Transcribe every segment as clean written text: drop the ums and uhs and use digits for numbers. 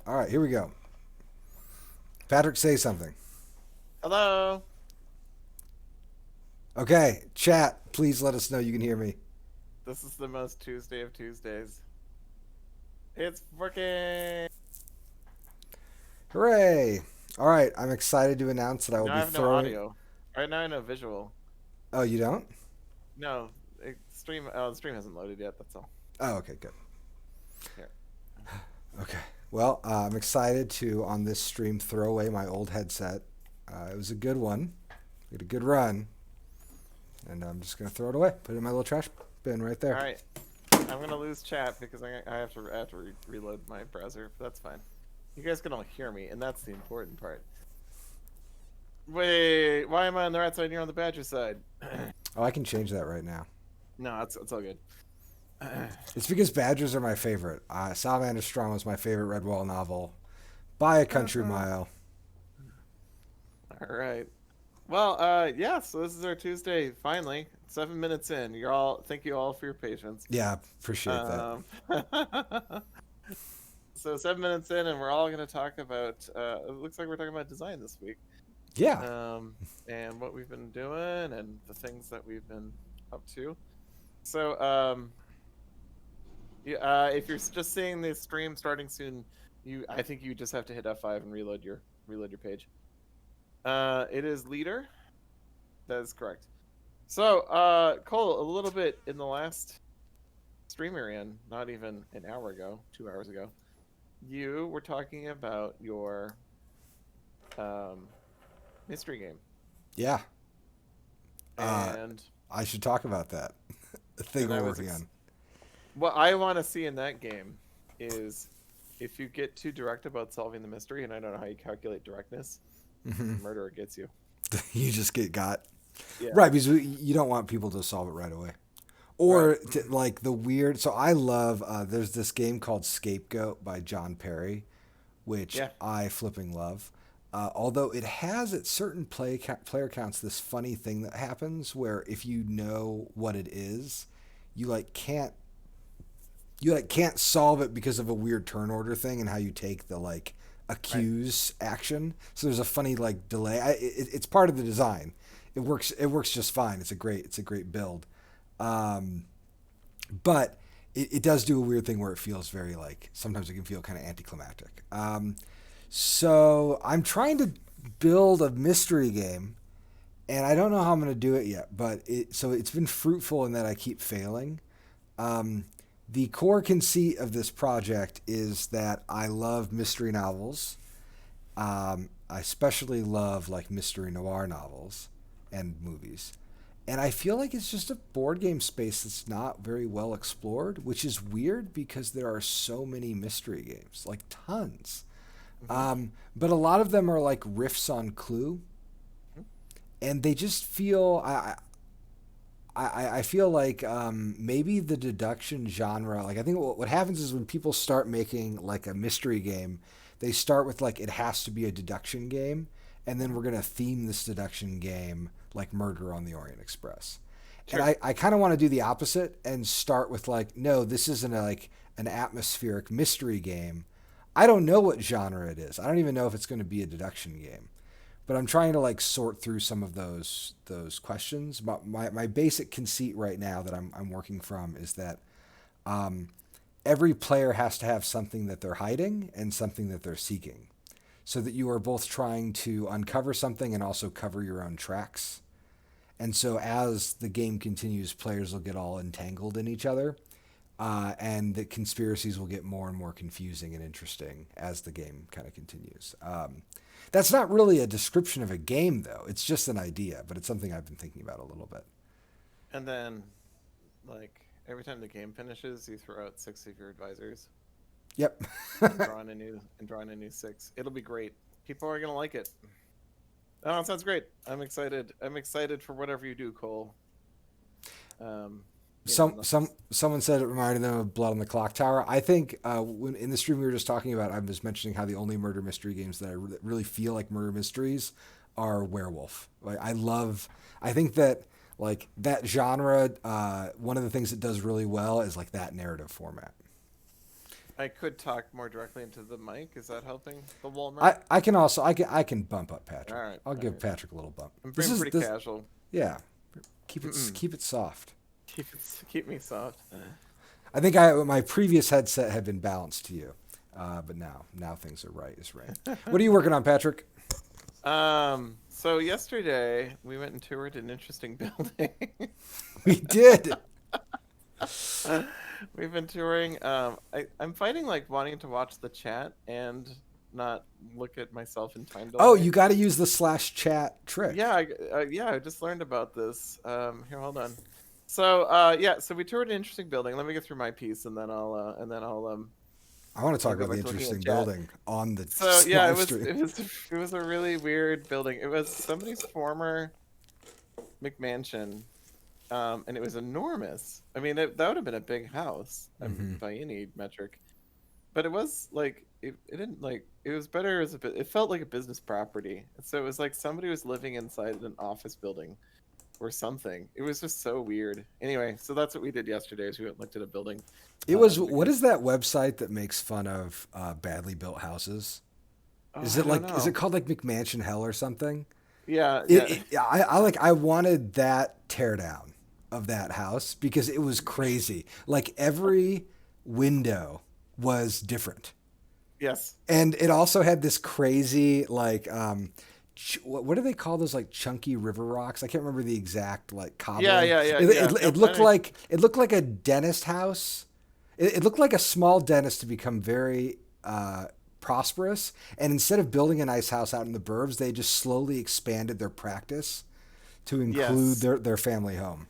All right, here we go. Patrick, say something. Hello. Okay, chat, please let us know you can hear me. This is the most Tuesday of Tuesdays. It's working. Hooray! All right, I'm excited to announce that I will Now I be have no throwing. audio. Right now I know visual. Oh, you don't? No, stream. Oh, the stream hasn't loaded yet. That's all. Oh, okay, good. Here. Okay. Well, I'm excited to, on this stream, throw away my old headset. It was a good one. We had a good run. And I'm just going to throw it away. Put it in my little trash bin right All there. right. I'm gonna lose chat because I have to reload my browser. But that's fine. You guys can all hear me, and that's the important part. Wait, why am I on the right side and you're on the Badger side? Oh, I can change that right now. No, it's all good. It's because Badgers are my favorite. Salamander Strong was my favorite Redwall novel by a country mile. All right. Well, yeah. So this is our Tuesday. Finally, 7 minutes in. You're all. Thank you all for your patience. Yeah, appreciate that. Um, so 7 minutes in, and we're all going to talk about. It looks like we're talking about design this week. Yeah. And what we've been doing, and the things that we've been up to. So, if you're just seeing the stream starting soon, I think you just have to hit F5 and reload your page. It is leader. That is correct. So, Cole, a little bit in the last stream you're in, not even an hour ago, 2 hours ago, you were talking about your mystery game. Yeah. And I should talk about that. The thing we're working on. What I want to see in that game is if you get too direct about solving the mystery, and I don't know how you calculate directness, murderer gets you. You just get got. Yeah. Right, because you don't want people to solve it right away. Or like the weird. So I love. There's this game called Scapegoat by John Perry, which I flipping love. Although it has at certain player counts this funny thing that happens where if you know what it is, you can't solve it because of a weird turn order thing and how you take the accuse action. So there's a funny delay. It's part of the design. It works just fine. It's a great build. But it does do a weird thing where it feels very sometimes it can feel kind of anticlimactic. So I'm trying to build a mystery game, and I don't know how I'm going to do it yet. But it's been fruitful in that I keep failing. The core conceit of this project is that I love mystery novels. I especially love mystery noir novels and movies. And I feel like it's just a board game space that's not very well explored, which is weird because there are so many mystery games, tons. But a lot of them are riffs on Clue. And they just feel... I feel like maybe the deduction genre, I think what happens is when people start making a mystery game, they start with it has to be a deduction game, and then we're going to theme this deduction game like Murder on the Orient Express. Sure. And I kind of want to do the opposite and start with no, this isn't an atmospheric mystery game. I don't know what genre it is. I don't even know if it's going to be a deduction game. But I'm trying to sort through some of those questions. But my basic conceit right now that I'm working from is that every player has to have something that they're hiding and something that they're seeking, so that you are both trying to uncover something and also cover your own tracks. And so as the game continues, players will get all entangled in each other, and the conspiracies will get more and more confusing and interesting as the game kind of continues. That's not really a description of a game, though. It's just an idea, but it's something I've been thinking about a little bit. And then, every time the game finishes, you throw out 6 of your advisors. Yep. and draw in a new 6. It'll be great. People are gonna like it. Oh, it sounds great. I'm excited. I'm excited for whatever you do, Cole. Someone said it reminded them of Blood on the Clock Tower. I think when in the stream we were just talking about, I was mentioning how the only murder mystery games that really feel like murder mysteries are Werewolf. I think that that genre, one of the things it does really well is that narrative format. I could talk more directly into the mic. Is that helping the Walmart? I can also I can bump up All Patrick. right, I'll all give right. Patrick a little bump. I'm This being is pretty this casual. yeah. Mm-mm. Keep it soft. Keep me soft. I think my previous headset had been balanced to you, but now things are right as rain. What are you working on, Patrick? So yesterday we went and toured an interesting building. We did. We've been touring. I'm fighting like wanting to watch the chat and not look at myself in time Oh, delay. you got to use the /chat trick. Yeah, yeah, I just learned about this. Here, hold on. So, yeah, so we toured an interesting building. Let me get through my piece, and then I want to I'll talk go about the back to looking at interesting chat. building on the So, yeah, live stream. it was a really weird building. It was somebody's former McMansion, and it was enormous. I mean, that would have been a big house by any metric. But it was like it didn't like it was better as a bit. It felt like a business property. So it was like somebody was living inside an office building or something. It was just so weird. Anyway, so that's what we did yesterday. Is we went and looked at a building. It was what Because is that website that makes fun of badly built houses? oh, I don't Is it know. called like McMansion Hell or something? Yeah, yeah, I wanted that teardown of that house because it was crazy. Like every window was different. yes, And it also had this crazy like what do they call those like chunky river rocks? I can't remember the exact like yeah, cobbling. yeah, yeah, yeah. Nope, It looked like a dentist house. It looked like a small dentist to become very prosperous. And instead of building a nice house out in the burbs, they just slowly expanded their practice to include yes, their family home.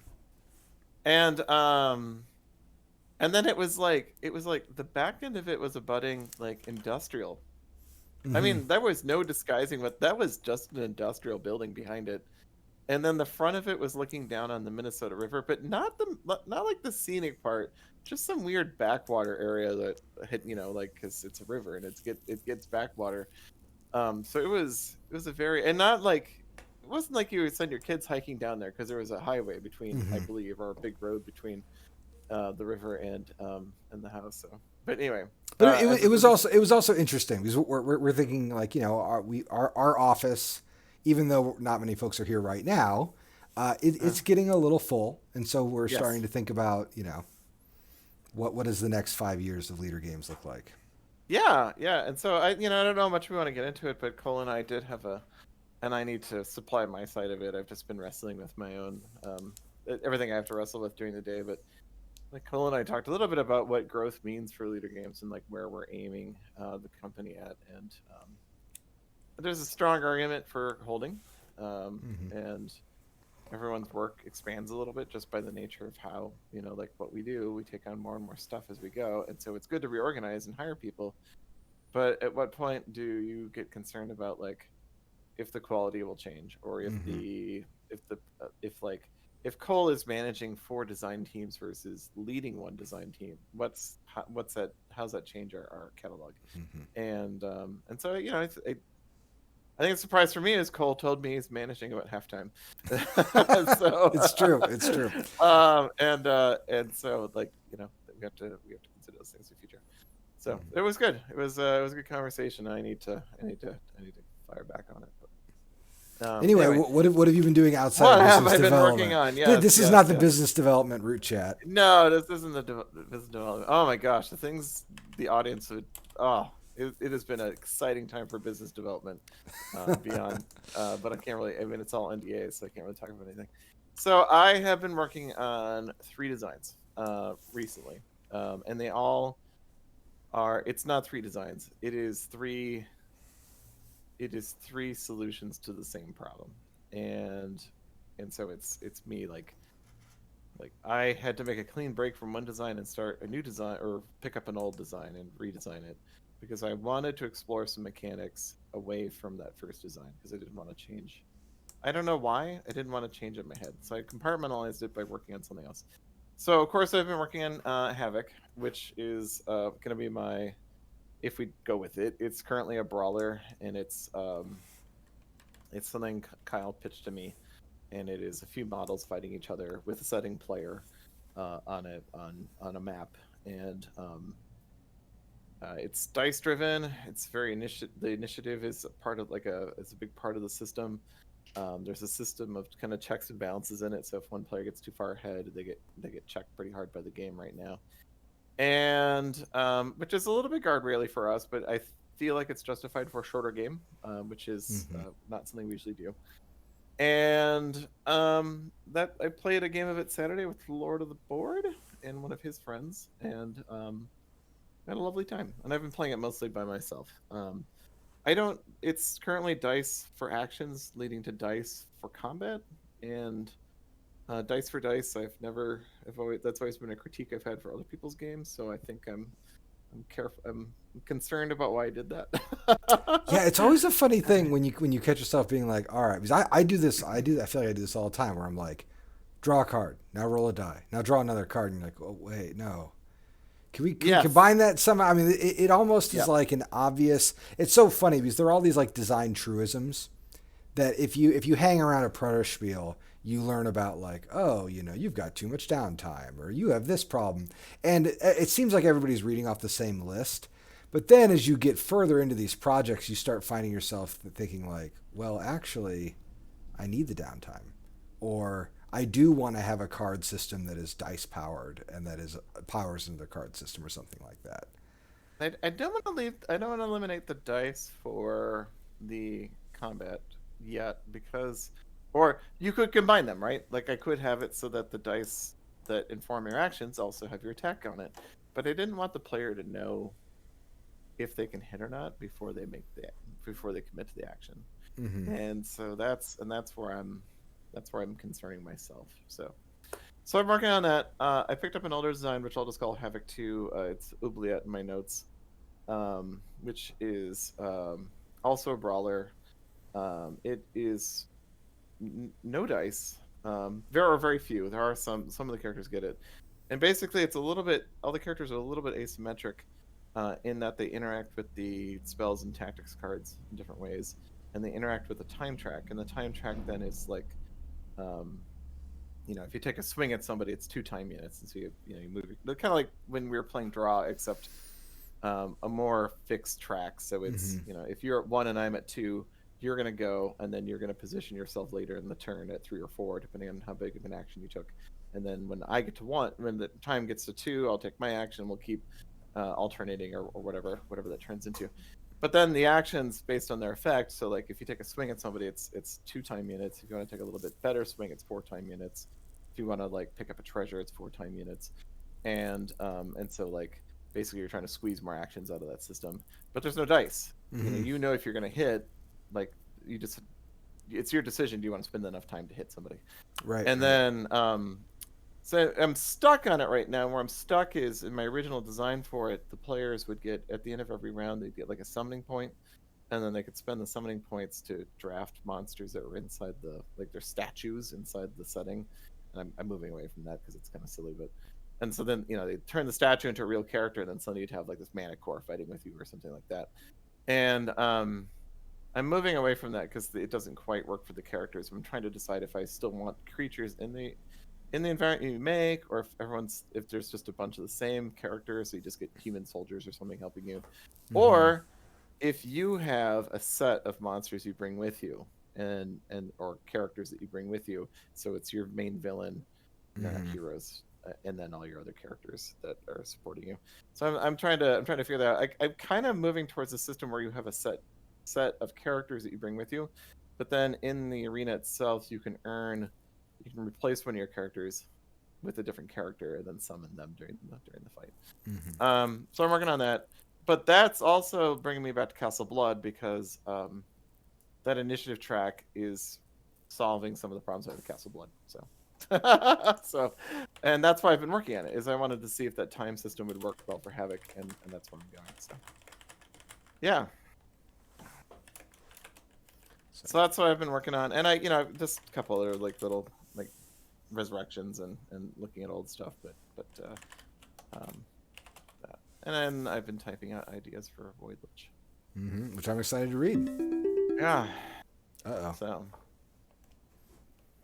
and um, and then it was like the back end of it was a budding like industrial. I Hmm. mean, there was no disguising what that was just an industrial building behind it. And then the front of it was looking down on the Minnesota River, but not like the scenic part, just some weird backwater area that hit, like because it's a river and it gets backwater. So it was a very and not like it wasn't like you would send your kids hiking down there because there was a highway between, I Hmm. believe, or a big road between the river and the house. So, but anyway, But as a business, it was also interesting because we're thinking like our office, even though not many folks are here right now, uh, it's getting a little full, and so we're starting yes. to think about what does the next 5 years of Leader Games look like? Yeah, yeah. And so I don't know how much we want to get into it, but Cole and I did have and I need to supply my side of it. I've just been wrestling with my own, everything I have to wrestle with during the day. But like Cole and I talked a little bit about what growth means for Leader Games and like where we're aiming the company at. And there's a strong argument for holding, Hmm. and everyone's work expands a little bit just by the nature of how, like what we do. We take on more and more stuff as we go, and so it's good to reorganize and hire people. But at what point do you get concerned about like if the quality will change, or Hmm. if like if Cole is managing 4 design teams versus leading 1 design team, what's that? How's that change our catalog? Hmm. And so I think the surprise for me is Cole told me he's managing about halftime. So It's true. It's true. and so like we have to consider those things in the future. So it was good. It was a good conversation. I need to fire back on it. But, Anyway, anyway, what have you been doing outside what of have business I been working development? on? Yes, This is yes, not the yes. business development root chat. No, this isn't the business development. Oh my gosh, the things the audience would. Oh, it has been an exciting time for business development beyond. But I can't really. I mean, it's all NDAs, so I can't really talk about anything. So I have been working on 3 designs recently, and they all are. It's not 3 designs. It is 3 solutions to the same problem, and so it's me like I had to make a clean break from 1 design and start a new design or pick up an old design and redesign it because I wanted to explore some mechanics away from that first design because I didn't want to change. I don't know why I didn't want to change it in my head, so I compartmentalized it by working on something else. So of course I've been working on Havoc, which is going to be my if we go with it. It's currently a brawler, and it's something Kyle pitched to me, and it is a few models fighting each other with a setting player on a map, and It's dice driven. It's very The initiative is a part of it's a big part of the system. There's a system of kind of checks and balances in it. So if one player gets too far ahead, they get checked pretty hard by the game right now. And which is a little bit guardraily for us, but I feel like it's justified for a shorter game, which is not something we usually do. And that I played a game of it Saturday with Lord of the Board and one of his friends, and had a lovely time. And I've been playing it mostly by myself. I don't. It's currently dice for actions, leading to dice for combat, and dice for dice. That's always been a critique I've had for other people's games. So I think I'm careful. I'm concerned about why I did that. Yeah, it's always a funny thing when you catch yourself being like, all right, because I do this. I feel like I do this all the time, where I'm like, draw a card, now roll a die, now draw another card, and you're like, oh wait, no. Can we combine that somehow? I mean, it almost is like an obvious. It's so funny because there are all these like design truisms that if you hang around a proto-spiel, you learn about like, oh, you've got too much downtime, or you have this problem, and it seems like everybody's reading off the same list. But then as you get further into these projects, you start finding yourself thinking like, well, actually, I need the downtime, or I do want to have a card system that is dice powered and that is powers into the card system or something like that. I don't want to leave. I don't want to eliminate the dice for the combat yet or you could combine them, right? Like I could have it so that the dice that inform your actions also have your attack on it, but I didn't want the player to know if they can hit or not before they commit to the action. Mm-hmm. And so that's where I'm concerning myself. So I'm working on that. I picked up an older design, which I'll just call Havoc 2. It's Oubliette in my notes, which is also a brawler. It is no dice. There are very few. There are some of the characters get it, and basically it's a little bit. All the characters are a little bit asymmetric in that they interact with the spells and tactics cards in different ways, and they interact with the time track. And the time track then is like, if you take a swing at somebody, it's 2 time units, and so you move. Kind of like when we were playing draw, except a more fixed track. So it's if you're at 1 and I'm at 2, you're going to go, and then you're going to position yourself later in the turn at 3 or 4, depending on how big of an action you took. And then when I get to 1, when the time gets to 2, I'll take my action. We'll keep alternating or whatever that turns into. But then the actions based on their effect. So like if you take a swing at somebody, it's 2 time units. If you want to take a little bit better swing, it's 4 time units. If you want to like pick up a treasure, it's 4 time units. And so like basically you're trying to squeeze more actions out of that system. But there's no dice. Mm-hmm. If you're going to hit, like it's your decision. Do you want to spend enough time to hit somebody? Right. And then so I'm stuck on it right now. Where I'm stuck is in my original design for it. The players would get at the end of every round, they'd get like a summoning point, and then they could spend the summoning points to draft monsters that were inside their statues inside the setting. And I'm moving away from that because it's kind of silly, but. And so then they turn the statue into a real character, and then suddenly you'd have like this Manicore fighting with you or something like that. And I'm moving away from that because it doesn't quite work for the characters. I'm trying to decide if I still want creatures in the environment you make, or if there's just a bunch of the same characters, so you just get human soldiers or something helping you, or if you have a set of monsters you bring with you and or characters that you bring with you, so it's your main villain, heroes, and then all your other characters that are supporting you. So I'm trying to figure that out. I'm kind of moving towards a system where you have a set of characters that you bring with you, but then in the arena itself you can replace one of your characters with a different character and then summon them during the fight. So I'm working on that, but that's also bringing me back to Castle Blood because that initiative track is solving some of the problems I have with Castle Blood. So and that's why I've been working on it, is I wanted to see if that time system would work well for Havoc, and that's what I'm doing. So yeah. So that's what I've been working on, and I just a couple other like little like resurrections and looking at old stuff, but that. And then I've been typing out ideas for Void Lich, which I'm excited to read. Yeah. Uh-oh. So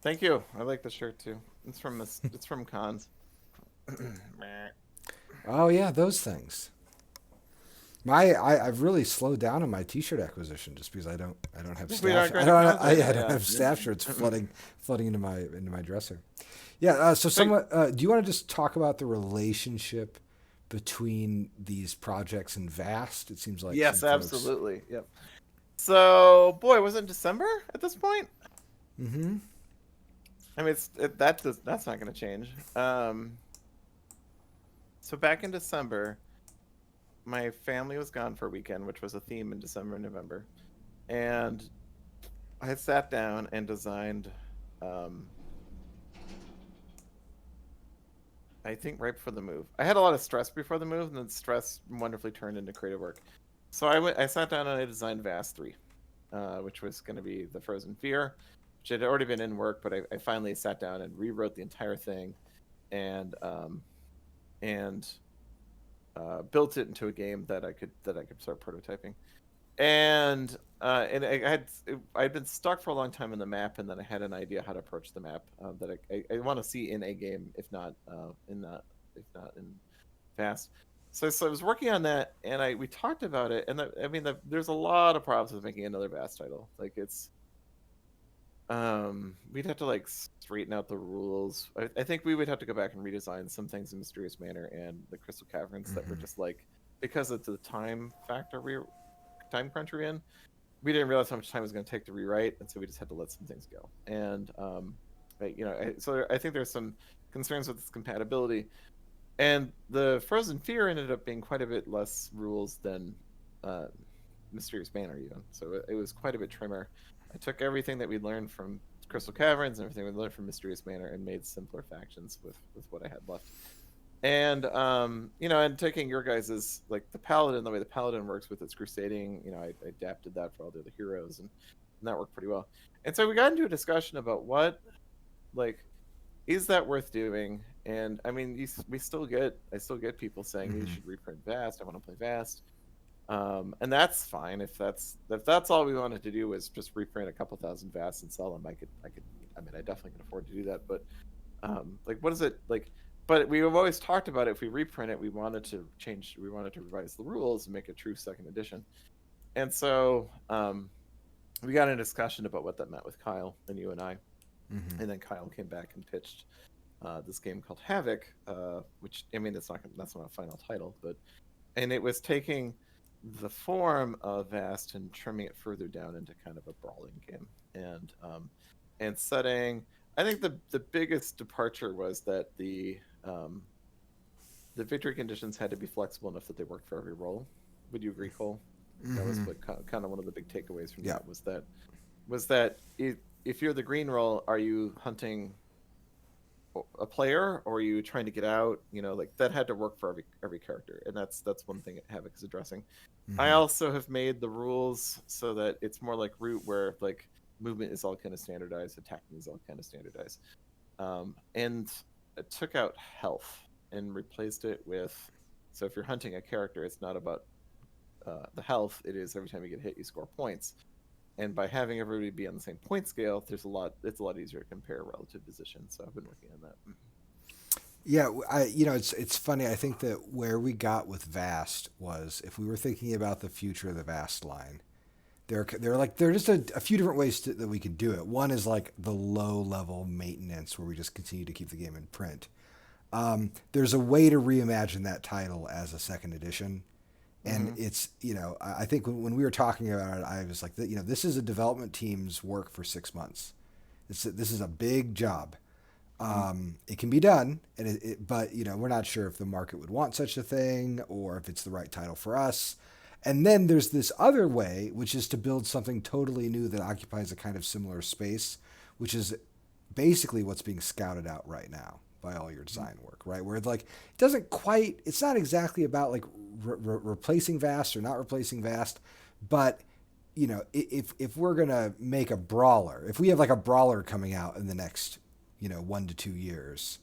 thank you. I like the shirt too. It's from Cons. Oh yeah, those things. I've really slowed down on my T-shirt acquisition just because I don't have We staff. aren't going to count it. I don't Yeah. have staff shirts flooding into my dresser. Yeah. So So somewhat. Do you want to just talk about the relationship between these projects and Vast? It seems like some yes, folks. absolutely. Yep. So, boy, was it December at this point? Mm-hmm. I mean, that's not going to change. So back in December, my family was gone for a weekend, which was a theme in December and November, and I had sat down and designed. Um, I think right before the move, I had a lot of stress before the move, and then stress wonderfully turned into creative work. So I sat down and I designed Vast 3, which was going to be the Frozen Fear, which had already been in work, but I finally sat down and rewrote the entire thing, and and built it into a game that I could start prototyping. And I'd been stuck for a long time in the map, and then I had an idea how to approach the map that I want to see in a game, if not in Fast. So I was working on that, and we talked about it, and there's a lot of problems with making another Vast title. Like it's we'd have to like straighten out the rules. I think we would have to go back and redesign some things in Mysterious Manor and the Crystal Caverns that were just like, because of the time factor, time crunch we're in, we didn't realize how much time it was going to take to rewrite, and so we just had to let some things go. And so I think there's some concerns with its compatibility, and the Frozen Fear ended up being quite a bit less rules than uh, Mysterious Manor even. So it was quite a bit trimmer. I took everything that we learned from Crystal Caverns and everything we learned from Mysterious Manor and made simpler factions with what I had left. And and taking your guys's, like, the paladin, the way the paladin works with its crusading, I adapted that for all the other heroes, and that worked pretty well. And so we got into a discussion about what, like, is that worth doing? And I mean, I still get people saying you should reprint Vast. I want to play Vast. And that's fine if that's all we wanted to do was just reprint a couple thousand Vasts and sell them. I mean, I definitely can afford to do that. But like, what is it like? But we've always talked about it. If we reprint it, we wanted to revise the rules and make a true second edition. And so we got in a discussion about what that meant with Kyle and you and I. And then Kyle came back and pitched this game called Havoc, which, I mean, that's not a final title, and it was taking the form of Vast and trimming it further down into kind of a brawling game, and setting. I think the biggest departure was that the victory conditions had to be flexible enough that they worked for every role. Would you agree, Cole? That was kind of one of the big takeaways from that, was that if you're the green role, are you hunting a player or are you trying to get out? Like, that had to work for every character, and that's one thing Havoc is addressing. I also have made the rules so that it's more like Root, where like movement is all kind of standardized, attacking is all kind of standardized, and it took out health and replaced it with, so if you're hunting a character, it's not about the health. It is every time you get hit, you score points. And by having everybody be on the same point scale, it's a lot easier to compare relative positions. So I've been working on that. Yeah, it's funny. I think that where we got with Vast was, if we were thinking about the future of the Vast line, there are just a few different ways that we could do it. One is like the low level maintenance, where we just continue to keep the game in print. There's a way to reimagine that title as a second edition. And it's, I think when we were talking about it, I was like, this is a development team's work for 6 months. This is a big job. It can be done, but we're not sure if the market would want such a thing or if it's the right title for us. And then there's this other way, which is to build something totally new that occupies a kind of similar space, which is basically what's being scouted out right now by all your design work, right? Where it's not exactly about like replacing Vast or not replacing Vast, but if we're gonna make a brawler, if we have like a brawler coming out in the next 1 to 2 years,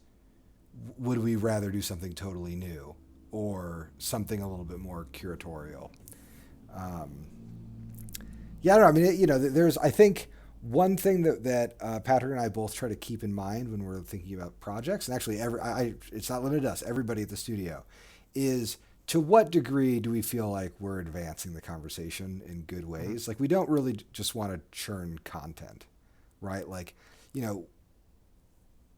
would we rather do something totally new or something a little bit more curatorial? Yeah, I don't know. I mean, there's, I think, one thing that Patrick and I both try to keep in mind when we're thinking about projects, and actually it's not limited to us, everybody at the studio, is to what degree do we feel like we're advancing the conversation in good Mhm. ways? Like, we don't really just want to churn content, right? Like, you know,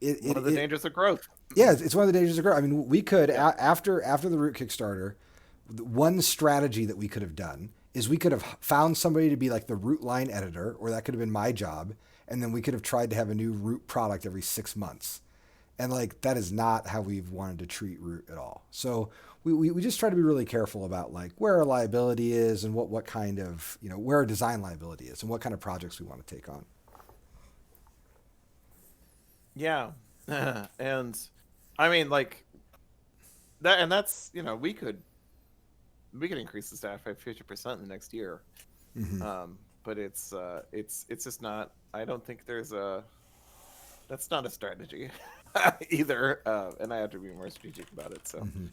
One of the it dangers of growth. yeah, it's one of the dangers of growth. I mean, we could Yeah. after the root Kickstarter, one strategy that we could have done is we could have found somebody to be like the root line editor, or that could have been my job, and then we could have tried to have a new root product every 6 months. And like that is not how we've wanted to treat root at all. So we just try to be really careful about like where our liability is and what kind of, where our design liability is and what kind of projects we want to take on. Yeah. And I mean, like that, and that's, we could increase the staff by 50% in the next year. Mm-hmm. But it's just not. I don't think there's a. That's not a strategy either. And I have to be more strategic about it. So Mm-hmm.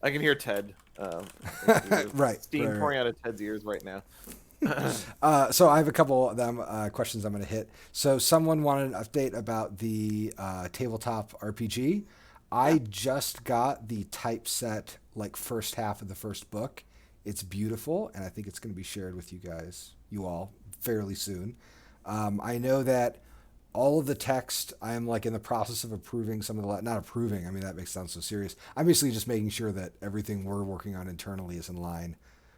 I can hear Ted. There's Right, steam right, pouring out of Ted's ears right now. So I have a couple of them questions I'm going to hit. So someone wanted an update about the tabletop RPG. Yeah. I just got the typeset like first half of the first book. It's beautiful, and I think it's going to be shared with you all, fairly soon. I know that all of the text I am like in the process of approving some of the not approving. I mean that makes it sound so serious. I'm basically just making sure that everything we're working on internally is in line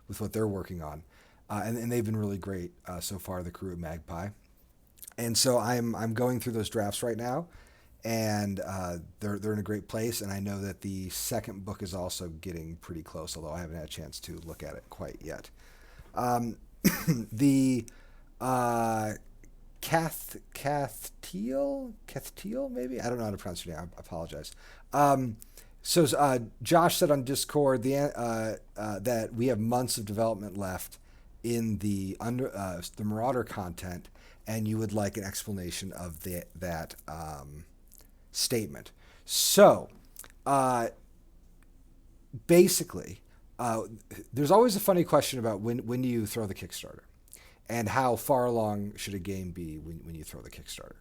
with what they're working on. And they've been really great so far. The crew at Magpie, and so I'm going through those drafts right now, and they're in a great place. And I know that the second book is also getting pretty close, although I haven't had a chance to look at it quite yet. Um, the Cath Teal, maybe, I don't know how to pronounce her name. I apologize. So Josh said on Discord that we have months of development left in the Marauder content, and you would like an explanation of that statement. So uh, basically, there's always a funny question about when do you throw the Kickstarter, and how far along should a game be when you throw the Kickstarter.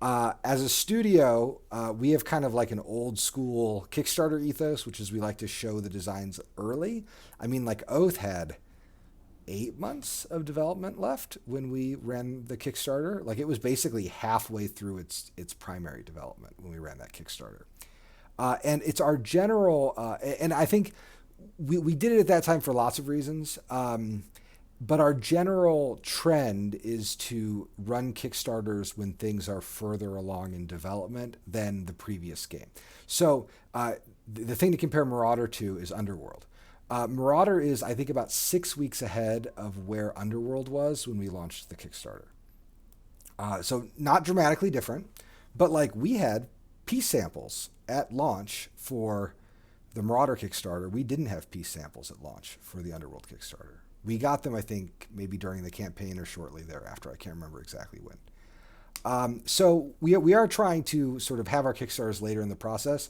As a studio, we have kind of like an old school Kickstarter ethos, which is we like to show the designs early. I mean, like Oath had 8 months of development left when we ran the Kickstarter. Like it was basically halfway through its primary development when we ran that Kickstarter. And it's our general, and I think we did it at that time for lots of reasons. But our general trend is to run Kickstarters when things are further along in development than the previous game. So the thing to compare Marauder to is Underworld. Marauder is, I think, about 6 weeks ahead of where Underworld was when we launched the Kickstarter. So not dramatically different, but like we had piece samples at launch for the Marauder Kickstarter. We didn't have piece samples at launch for the Underworld Kickstarter. We got them, I think, maybe during the campaign or shortly thereafter. I can't remember exactly when. So we are trying to sort of have our Kickstarters later in the process,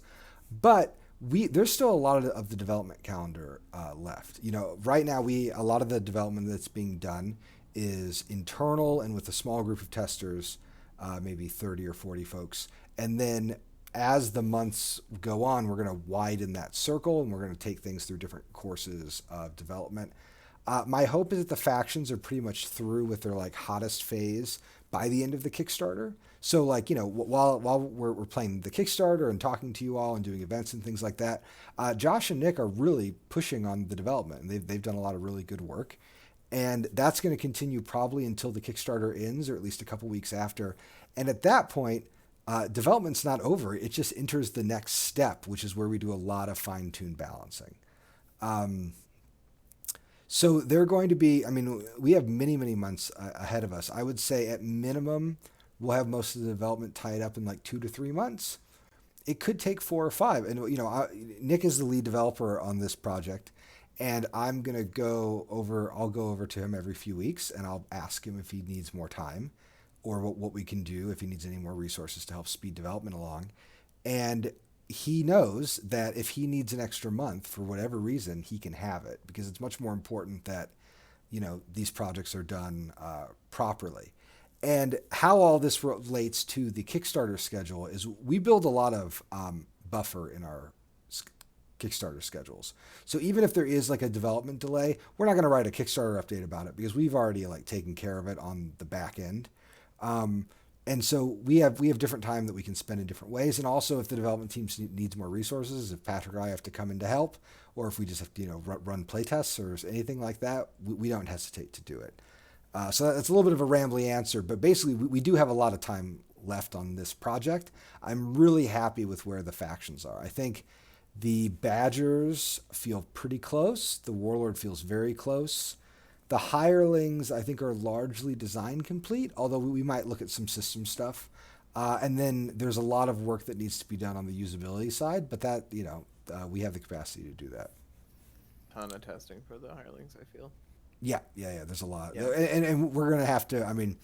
but there's still a lot of the development calendar left. Right now a lot of the development that's being done is internal and with a small group of testers, maybe 30 or 40 folks, and then as the months go on, we're going to widen that circle and we're going to take things through different courses of development. My hope is that the factions are pretty much through with their like hottest phase by the end of the Kickstarter. So like while we're playing the Kickstarter and talking to you all and doing events and things like that, Josh and Nick are really pushing on the development, and they've done a lot of really good work, and that's going to continue probably until the Kickstarter ends, or at least a couple weeks after. And at that point, development's not over; it just enters the next step, which is where we do a lot of fine-tuned balancing. So they're going to be, I mean, we have many, many months ahead of us. I would say at minimum, we'll have most of the development tied up in like 2 to 3 months. It could take 4 or 5. And, Nick is the lead developer on this project. And I'm going to I'll go over to him every few weeks and I'll ask him if he needs more time or what we can do, if he needs any more resources to help speed development along. And he knows that if he needs an extra month for whatever reason, he can have it, because it's much more important that these projects are done properly. And how all this relates to the Kickstarter schedule is we build a lot of buffer in our Kickstarter schedules. So even if there is like a development delay, we're not going to write a Kickstarter update about it because we've already like taken care of it on the back end. Um, and so we have different time that we can spend in different ways. And also, if the development team needs more resources, if Patrick or I have to come in to help, or if we just have to run playtests or anything like that, we don't hesitate to do it. So that's a little bit of a rambly answer, but basically we do have a lot of time left on this project. I'm really happy with where the factions are. I think the Badgers feel pretty close. The Warlord feels very close. The Hirelings, I think, are largely design complete, although we might look at some system stuff. And then there's a lot of work that needs to be done on the usability side, but that, we have the capacity to do that. Ton of testing for the hirelings, I feel. Yeah. There's a lot. Yeah. And we're going to have to, I'm going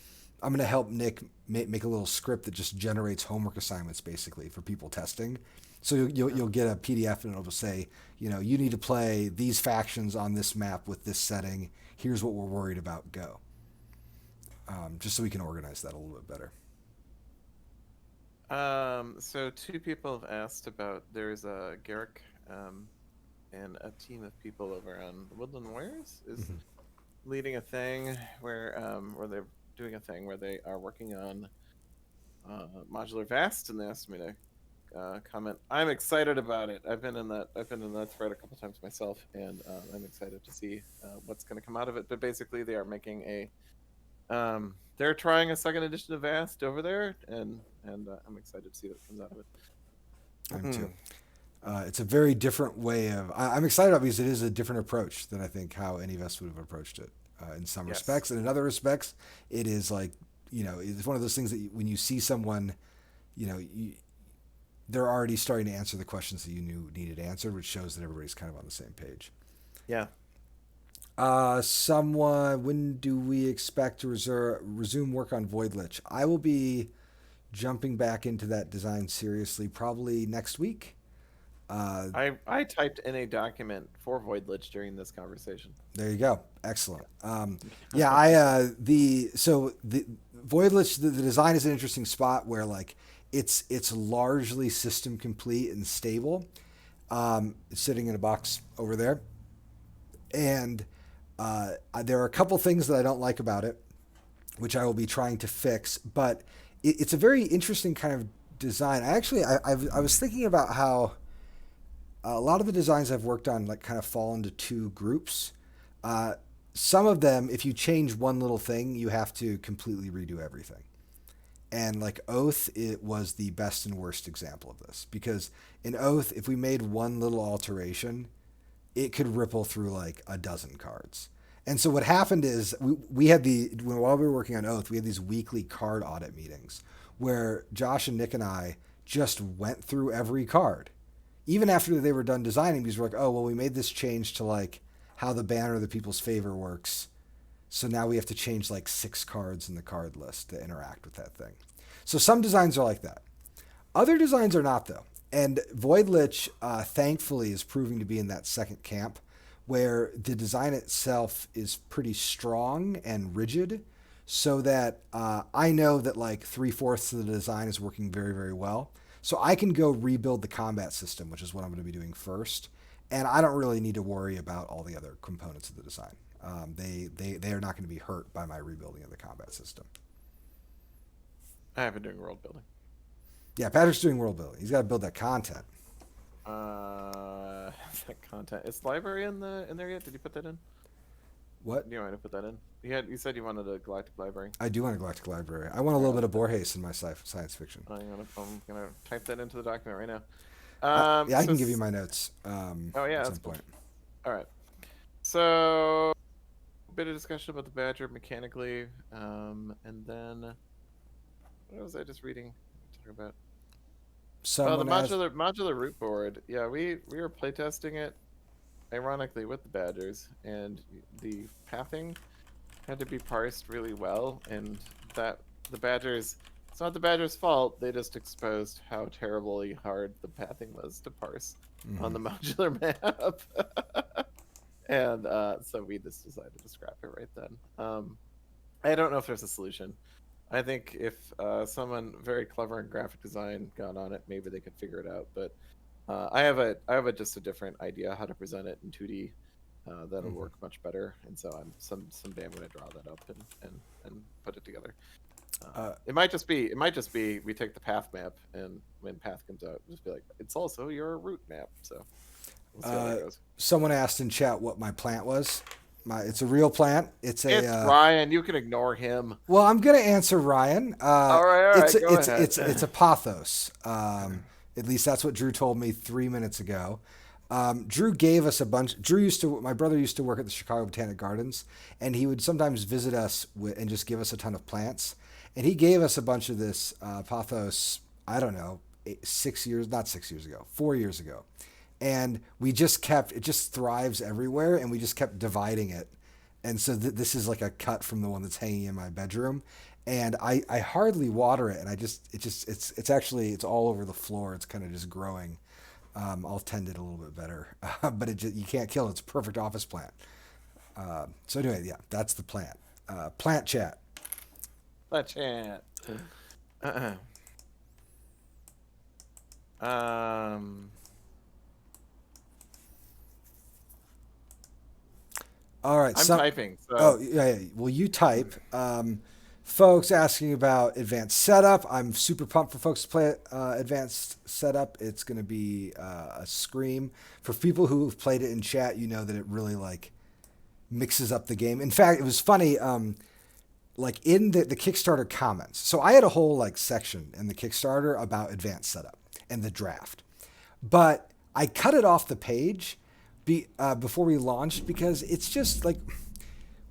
to help Nick make a little script that just generates homework assignments, basically, for people testing. So you'll get a PDF and it'll say, you need to play these factions on this map with this setting. Here's what we're worried about. Go. Just so we can organize that a little bit better. So 2 people have asked about, there's a Garrick and a team of people over on the Woodland Warriors is leading a thing where they're doing a thing where they are working on modular vast, and they asked me to comment. I'm excited about it. I've been in that thread a couple times myself, and I'm excited to see what's going to come out of it. But basically, they are making they're trying a 2nd edition of Vast over there, and I'm excited to see what comes out of it. I'm too. It's a very different way of. I'm excited about because it is a different approach than I think how any of us would have approached it in some respects, and in other respects, it is like it's one of those things that when you see someone, they're already starting to answer the questions that you knew needed answered, which shows that everybody's kind of on the same page. Yeah. When do we expect to resume work on Void Lich? I will be jumping back into that design seriously probably next week. I typed in a document for Void Lich during this conversation. There you go. Excellent. The Void Lich, the design is an interesting spot where like it's largely system complete and stable. It's sitting in a box over there, and there are a couple things that I don't like about it, which I will be trying to fix. But it's a very interesting kind of design. I was thinking about how a lot of the designs I've worked on like kind of fall into 2 groups. Some of them, if you change one little thing, you have to completely redo everything. And like Oath, it was the best and worst example of this, because in Oath, if we made one little alteration, it could ripple through like a dozen cards. And so what happened is we had while we were working on Oath, we had these weekly card audit meetings where Josh and Nick and I just went through every card, even after they were done designing, because we're like, oh, well, we made this change to like how the banner of the people's favor works. So now we have to change like 6 cards in the card list to interact with that thing. So some designs are like that. Other designs are not, though. And Void Lich, thankfully, is proving to be in that second camp where the design itself is pretty strong and rigid, so that I know that like 3/4 of the design is working very, very well. So I can go rebuild the combat system, which is what I'm going to be doing first. And I don't really need to worry about all the other components of the design. They are not going to be hurt by my rebuilding of the combat system. I have been doing world building. Yeah, Patrick's doing world building. He's got to build that content. That content. Is library in there yet? Did you put that in? What? Do you want to put that in? You said you wanted a galactic library. I do want a galactic library. I want a little bit of Borges in my science fiction. I'm gonna type that into the document right now. Yeah, I can give you my notes. Oh yeah, at that's some point. All right. So, a bit of discussion about the Badger mechanically, and then what was I just reading? Talking about. Someone The modular root board. Yeah, we were playtesting it, ironically, with the Badgers, and the pathing had to be parsed really well, and that the Badgers. It's not the Badgers' fault. They just exposed how terribly hard the pathing was to parse on the modular map. And so we just decided to scrap it right then. I don't know if there's a solution. I think if someone very clever in graphic design got on it, maybe they could figure it out. But I have a just a different idea how to present it in 2D. That'll Mhm. work much better, and so I'm someday I'm gonna draw that up and put it together. Uh, It might just be we take the path map, and when path comes out, just be like, it's also your route map. So we'll see how that goes. Someone asked in chat what my plant was. It's a real plant. It's a. It's Ryan. You can ignore him. Well, I'm gonna answer Ryan. All right. Go It's ahead. it's a pothos. At least that's what Drew told me 3 minutes ago. Drew gave us a bunch. My brother used to work at the Chicago Botanic Gardens, and he would sometimes visit us and just give us a ton of plants. And he gave us a bunch of this pothos. I don't know, 6 years, not 6 years ago, 4 years ago, and we just kept it just thrives everywhere, and we just kept dividing it. And so this is like a cut from the one that's hanging in my bedroom, and I hardly water it, and it's actually it's all over the floor. It's kind of just growing. I'll tend it a little bit better, but you can't kill it. It's a perfect office plant. So anyway, yeah, that's the plant. Plant chat. Let's chat. Um. All right. I'm typing. So. Oh, yeah. Well, you type. Folks asking about advanced setup. I'm super pumped for folks to play advanced setup. It's going to be a scream. For people who've played it in chat, you know that it really like mixes up the game. In fact, it was funny. Like in the Kickstarter comments. So I had a whole like section in the Kickstarter about advanced setup and the draft, but I cut it off the page before we launched because it's just like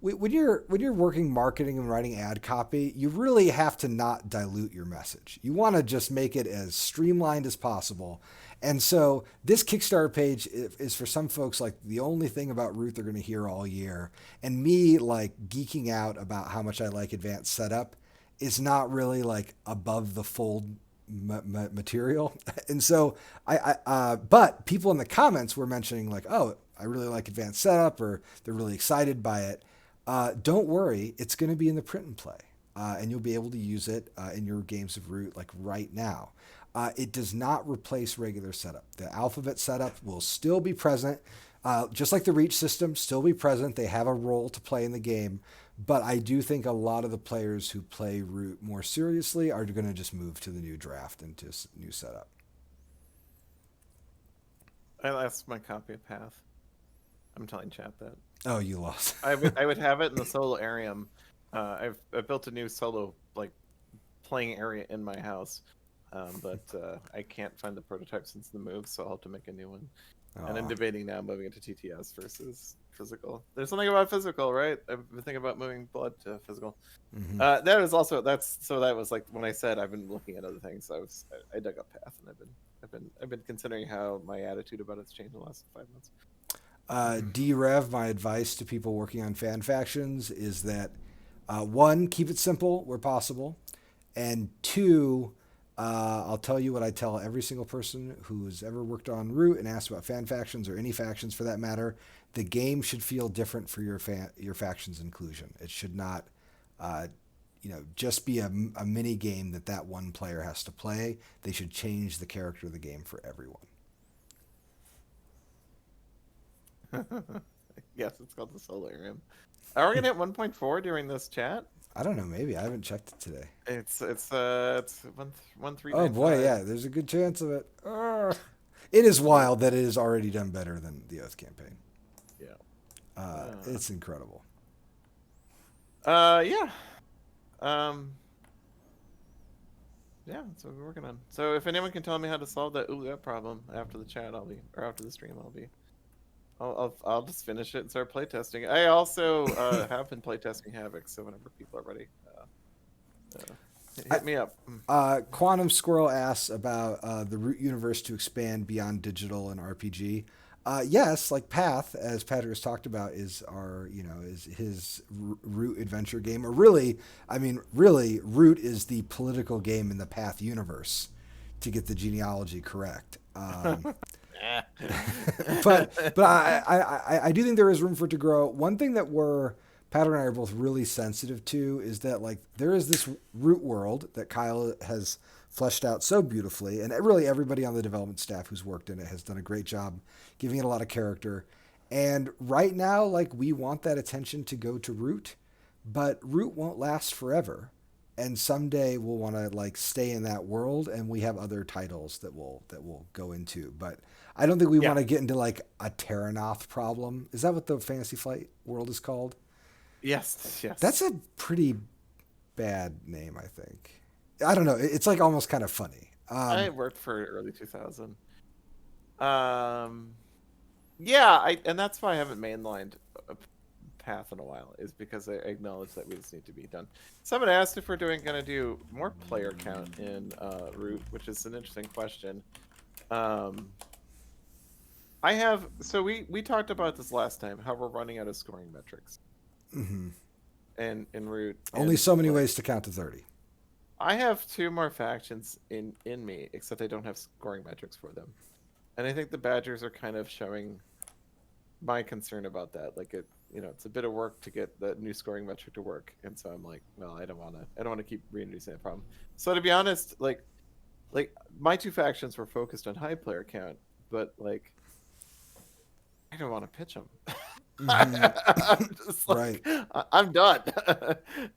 when you're working marketing and writing ad copy, you really have to not dilute your message. You want to just make it as streamlined as possible. And so this Kickstarter page is for some folks like the only thing about Root they're going to hear all year. And me like geeking out about how much I like advanced setup is not really like above the fold material. And so but people in the comments were mentioning like, oh, I really like advanced setup, or they're really excited by it. Don't worry, it's going to be in the print and play, and you'll be able to use it in your games of Root like right now. It does not replace regular setup. The alphabet setup will still be present, just like the reach system, still be present. They have a role to play in the game, but I do think a lot of the players who play Root more seriously are going to just move to the new draft and to new setup. I lost my copy of Path. I'm telling chat that. Oh, you lost. I would have it in the solarium. I've built a new solo like playing area in my house, but I can't find the prototype since the move, so I'll have to make a new one. And I'm debating now moving it to TTS versus physical. There's something about physical, right? I've been thinking about moving blood to physical. Mm-hmm. That was like when I said I've been looking at other things. I dug up Path, and I've been considering how my attitude about it's changed in the last 5 months. D-Rev, my advice to people working on fan factions is that one, keep it simple where possible, and two, I'll tell you what I tell every single person who's ever worked on Root and asked about fan factions or any factions for that matter. The game should feel different for your faction's inclusion. It should not, just be a mini game that one player has to play. They should change the character of the game for everyone. Yes, it's called the solarium. Are we gonna hit 1.4 during this chat? I don't know. Maybe I haven't checked it today. It's 1.3. Oh boy, yeah. There's a good chance of it. It is wild that it has already done better than the Oath campaign. Yeah. It's incredible. Yeah. Yeah, that's what we're working on. So if anyone can tell me how to solve that problem after the chat, after the stream, I'll just finish it and start playtesting. I also have been playtesting Havoc, so whenever people are ready, hit me up. Quantum Squirrel asks about the Root universe to expand beyond digital and RPG. Yes, like Path, as Patrick has talked about, is his Root adventure game. Or really, Root is the political game in the Path universe, to get the genealogy correct. but I do think there is room for it to grow. One thing that we're Patrick and I are both really sensitive to is that like there is this root world that Kyle has fleshed out so beautifully, and really everybody on the development staff who's worked in it has done a great job giving it a lot of character. And right now, like we want that attention to go to root, but root won't last forever. And someday we'll want to like stay in that world, and we have other titles that we'll go into. But I don't think we want to get into like a Terranoth problem. Is that what the Fantasy Flight world is called? Yes. That's a pretty bad name, I think. I don't know. It's like almost kind of funny. I worked for early 2000. Yeah, and that's why I haven't mainlined a path in a while, is because I acknowledge that we just need to be done. Someone asked if we're gonna do more player count in Root, which is an interesting question. We talked about this last time, how we're running out of scoring metrics. Mm-hmm. And in Root, only so many ways to count to 30. I have 2 more factions in me, except I don't have scoring metrics for them. And I think the Badgers are kind of showing my concern about that. Like it's a bit of work to get the new scoring metric to work, and so I'm like, well, I don't want to keep reintroducing that problem. So to be honest, like my 2 factions were focused on high player count, but like I don't want to pitch them. I'm just like, right. I'm done.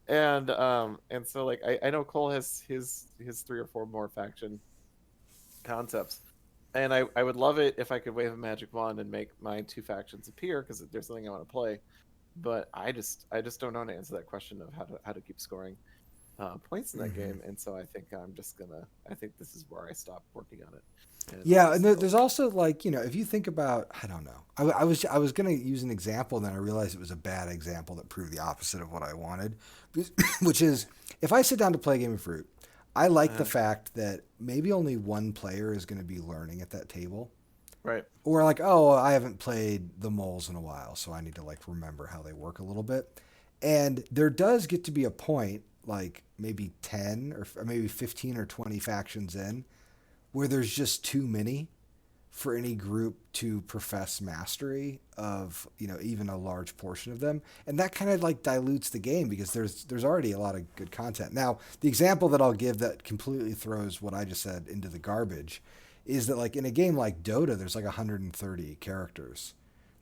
and so like I know Cole has his 3 or 4 more faction concepts, and I would love it if I could wave a magic wand and make my 2 factions appear, because there's something I want to play. But I just don't know how to answer that question of how to keep scoring points in that game. And so I think I think this is where I stop working on it. And there's also like, if you think about, I don't know, I was going to use an example, and then I realized it was a bad example that proved the opposite of what I wanted, which is if I sit down to play a game of Fruit, I like the fact that maybe only one player is going to be learning at that table. Right. Or like, oh, I haven't played the moles in a while, so I need to like remember how they work a little bit. And there does get to be a point, like maybe 10 or maybe 15 or 20 factions in, where there's just too many for any group to profess mastery of, even a large portion of them. And that kind of like dilutes the game, because there's already a lot of good content. Now, the example that I'll give that completely throws what I just said into the garbage is that like in a game like Dota, there's like 130 characters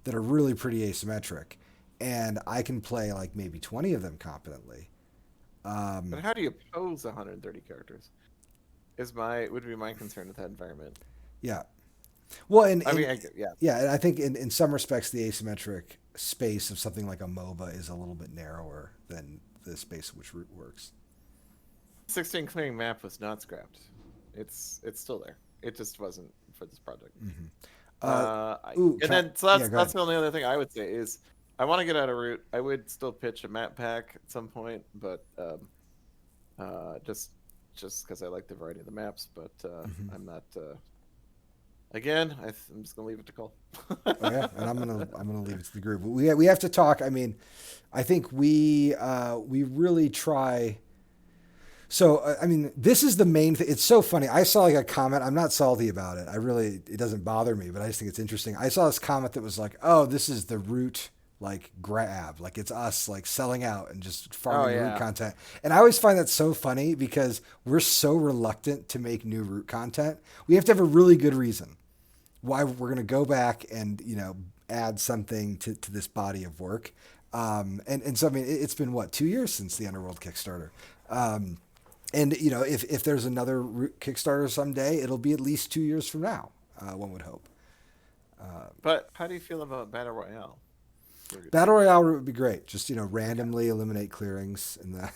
that are really pretty asymmetric, and I can play like maybe 20 of them competently. But how do you pose 130 characters? Would be my concern with that environment. Yeah. Well, and I think in some respects the asymmetric space of something like a MOBA is a little bit narrower than the space in which Root works. 16 clearing map was not scrapped. It's still there. It just wasn't for this project. Mm-hmm. That's the only other thing I would say is I want to get out of Root. I would still pitch a map pack at some point, but just because I like the variety of the maps, but I'm not. Again, I'm just gonna leave it to Cole. Oh yeah, and I'm gonna leave it to the group. We have to talk. I mean, I think we really try. So I mean, this is the main thing. It's so funny. I saw like a comment. I'm not salty about it. It doesn't bother me, but I just think it's interesting. I saw this comment that was like, "Oh, this is the Root like grab, like it's us like selling out and just farming Root content." And I always find that so funny, because we're so reluctant to make new Root content. We have to have a really good reason why we're going to go back and add something to this body of work. And so I mean, it's been 2 years since the Underworld Kickstarter. And if there's another Root Kickstarter someday, it'll be at least 2 years from now. One would hope. But how do you feel about Battle Royale? Battle Royale would be great. Just, randomly eliminate clearings and that.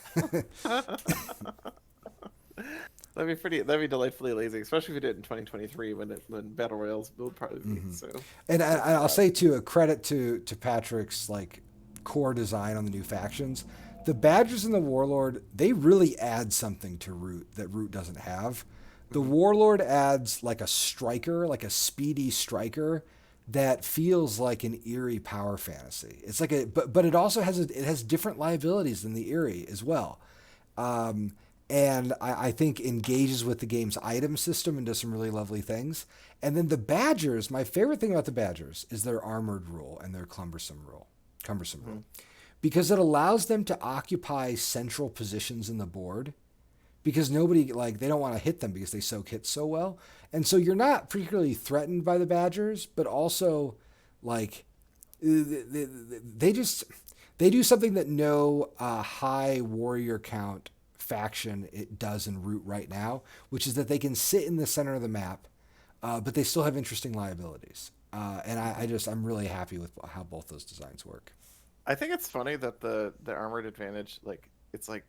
That'd be delightfully lazy, especially if you did it in 2023 when Battle Royales will probably be. So. And I'll say too, a credit to Patrick's like core design on the new factions. The Badgers and the Warlord, they really add something to Root that Root doesn't have. The Warlord adds like a striker, like a speedy striker, that feels like an eerie power fantasy. It's like but it also has different liabilities than the eerie as well. And I think engages with the game's item system and does some really lovely things. And then the Badgers, my favorite thing about the Badgers is their armored rule and their cumbersome rule. because it allows them to occupy central positions in the board because nobody like they don't want to hit them because they soak hits so well. And so you're not particularly threatened by the Badgers, but also like they just they do something that no high warrior count faction it does in Root right now, which is that they can sit in the center of the map, but they still have interesting liabilities. And I'm really happy with how both those designs work. I think it's funny that the armored advantage, like it's like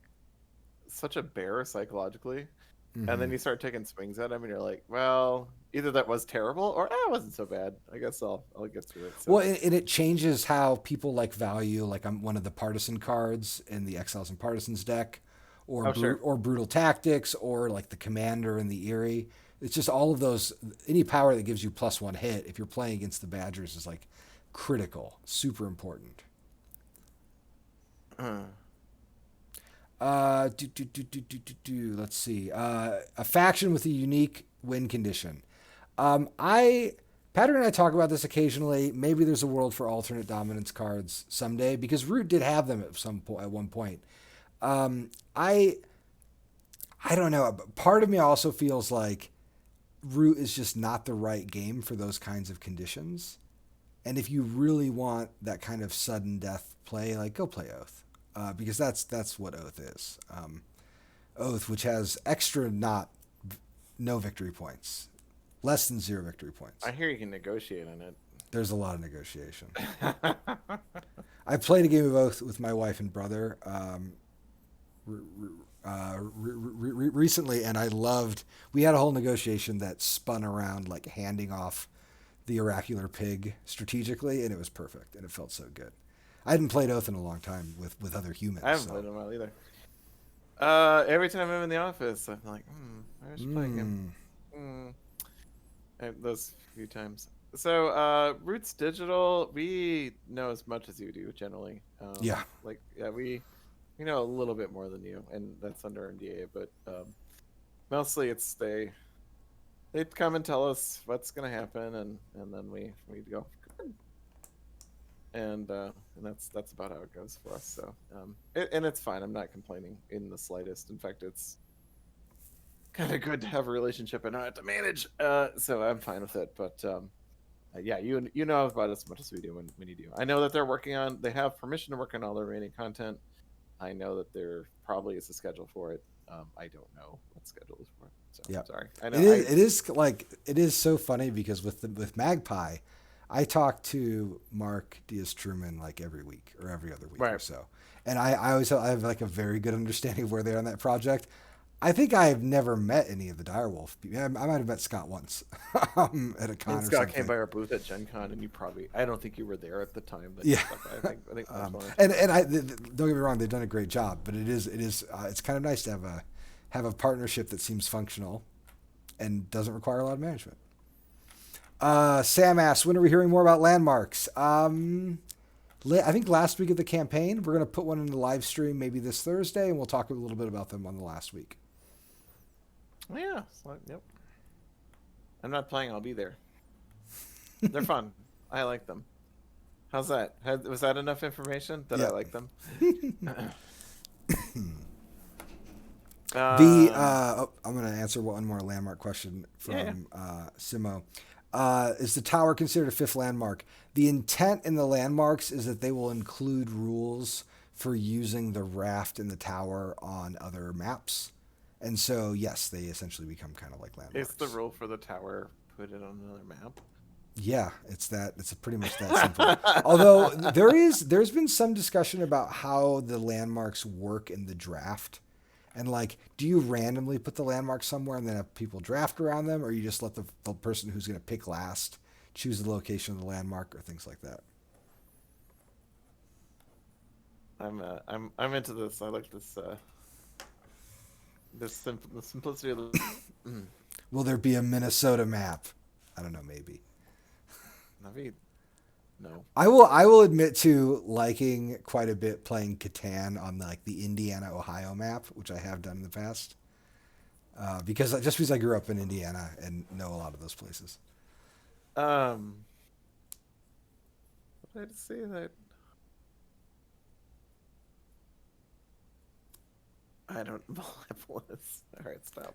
such a bear psychologically, and then you start taking swings at him, and you're like, well, either that was terrible or it wasn't so bad. I guess I'll get through it. So. Well, and it changes how people like value. Like I'm one of the partisan cards in the Exiles and Partisans deck, or sure. or brutal tactics, or like the commander in the Eerie. It's just all of those. Any power that gives you +1 hit if you're playing against the Badgers is like critical, super important. Let's see. A faction with a unique win condition. Patrick and I talk about this occasionally. Maybe there's a world for alternate dominance cards someday because Root did have them at one point. I don't know. Part of me also feels like Root is just not the right game for those kinds of conditions. And if you really want that kind of sudden death play, like go play Oath. Because that's what Oath is. Oath, which has extra no victory points, less than 0 victory points. I hear you can negotiate on it. There's a lot of negotiation. I played a game of Oath with my wife and brother recently, and I loved. We had a whole negotiation that spun around like handing off the oracular pig strategically, and it was perfect, and it felt so good. I hadn't played Oath in a long time with other humans. I haven't played in a while either. Every time I'm in the office, I'm like, I should play a game. Those few times. So, Roots Digital, we know as much as you do generally. We know a little bit more than you, and that's under NDA. But mostly, it's they come and tell us what's gonna happen, and then we go. And that's about how it goes for us. So, and it's fine. I'm not complaining in the slightest. In fact, it's kind of good to have a relationship and not have to manage. So I'm fine with it. But yeah, you know about as much as we do when you do. I know that they have permission to work on all the remaining content. I know that there probably is a schedule for it. I don't know what schedule is for it. So yeah, sorry. I know it is so funny because with Magpie, I talk to Mark Diaz-Truman like every week or every other week or so. And I have like a very good understanding of where they are on that project. I think I've never met any of the Direwolf people. I might have met Scott once at a con or something. Scott came by our booth at Gen Con, and I don't think you were there at the time. But yeah. I think that's and don't get me wrong, they've done a great job, but it's kind of nice to have a partnership that seems functional and doesn't require a lot of management. Sam asks, when are we hearing more about landmarks? I think last week of the campaign. We're going to put one in the live stream maybe this Thursday, and we'll talk a little bit about them on the last week. Yeah. Yep. I'm not playing. I'll be there. They're fun. I like them. How's that? Was that enough information that I like them? I'm going to answer one more landmark question from Simo. Is the tower considered a 5th landmark? The intent in the landmarks is that they will include rules for using the raft in the tower on other maps. And so, yes, they essentially become kind of like landmarks. Is the rule for the tower put it on another map? Yeah, it's pretty much that simple. Although there's been some discussion about how the landmarks work in the draft. And like, do you randomly put the landmark somewhere and then have people draft around them, or you just let the person who's going to pick last choose the location of the landmark, or things like that? I'm into this. I like this. The simplicity of the. Will there be a Minnesota map? I don't know. Maybe. No. I will admit to liking quite a bit playing Catan on like the Indiana Ohio map, which I have done in the past. Because I grew up in Indiana and know a lot of those places. What did I say that? I don't malevolence. All right, stop.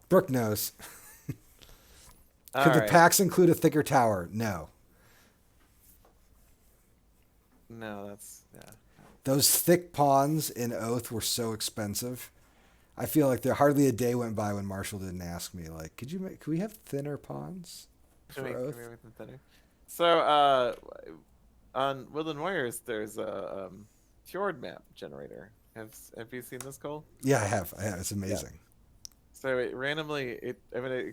Brooke knows. All Could the right. packs include a thicker tower? No. No, that's yeah. Those thick pawns in Oath were so expensive. I feel like there hardly a day went by when Marshall didn't ask me, like, could we have thinner pawns for Oath? Can we make them thinner? So, on Woodland Warriors, there's a fjord map generator. Have you seen this, Cole? Yeah, I have. It's amazing. So it randomly it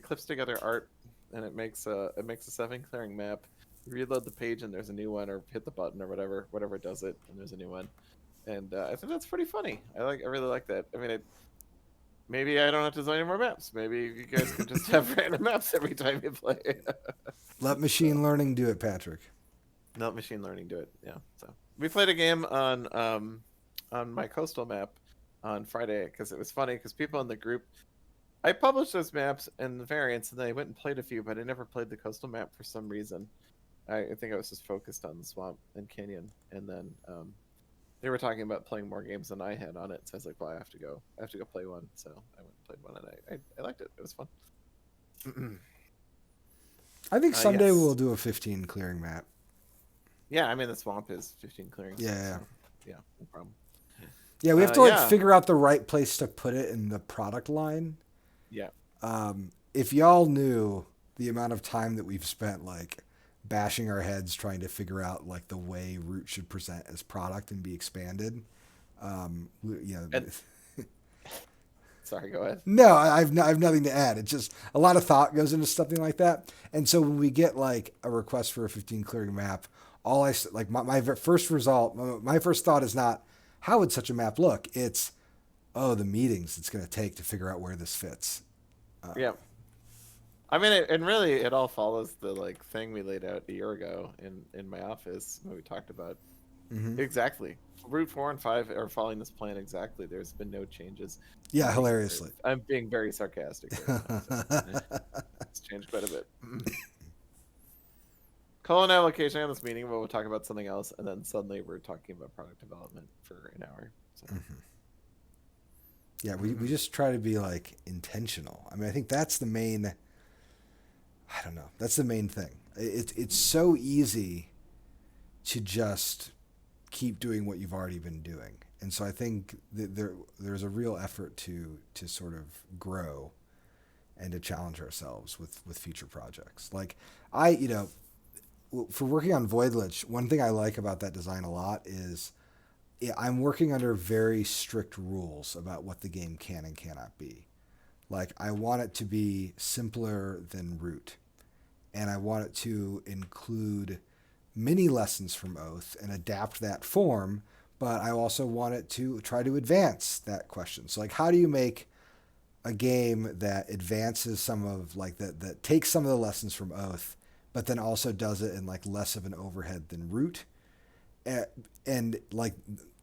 clips together art, and it makes a 7 clearing map. You reload the page and there's a new one, or hit the button or whatever does it, and there's a new one. And I think that's pretty funny. I really like that. I mean, maybe I don't have to design any more maps. Maybe you guys can just have random maps every time you play. Let machine learning do it, Patrick. Not machine learning do it. Yeah. So we played a game on my coastal map on Friday because it was funny because people in the group. I published those maps and the variants, and then I went and played a few, but I never played the coastal map for some reason. I think I was just focused on the swamp and canyon, and then they were talking about playing more games than I had on it. So I was like, "Well, I have to go play one." So I went and played one, and I liked it. It was fun. I think someday yes. we'll do a 15 clearing map. Yeah, I mean the swamp is 15 clearings. Yeah. So, yeah, no problem. Yeah, we have to yeah. figure out the right place to put it in the product line. Yeah. If y'all knew the amount of time that we've spent like bashing our heads trying to figure out like the way Root should present as product and be expanded, Sorry, go ahead. No, I've nothing to add. It's just a lot of thought goes into something like that. And so when we get like a request for a 15 clearing map, my first thought is not how would such a map look? It's, the meetings it's going to take to figure out where this fits. Yeah. I mean, and really, it all follows the like thing we laid out a year ago in my office when we talked about exactly. Route 4 and 5 are following this plan exactly. There's been no changes. Yeah, hilariously. I'm being very sarcastic. Right now, so, it's changed quite a bit. Call an allocation on this meeting, but we'll talk about something else, and then suddenly we're talking about product development for an hour. So. Yeah, we just try to be like intentional. I mean, I think that's the main. I don't know. That's the main thing. It's so easy to just keep doing what you've already been doing, and so I think that there's a real effort to sort of grow and to challenge ourselves with future projects. Like for working on Voidlich, one thing I like about that design a lot is I'm working under very strict rules about what the game can and cannot be. Like, I want it to be simpler than Root, and I want it to include mini lessons from Oath and adapt that form, but I also want it to try to advance that question. So, like, how do you make a game that advances some of, like, that takes some of the lessons from Oath, but then also does it in, like, less of an overhead than Root? And like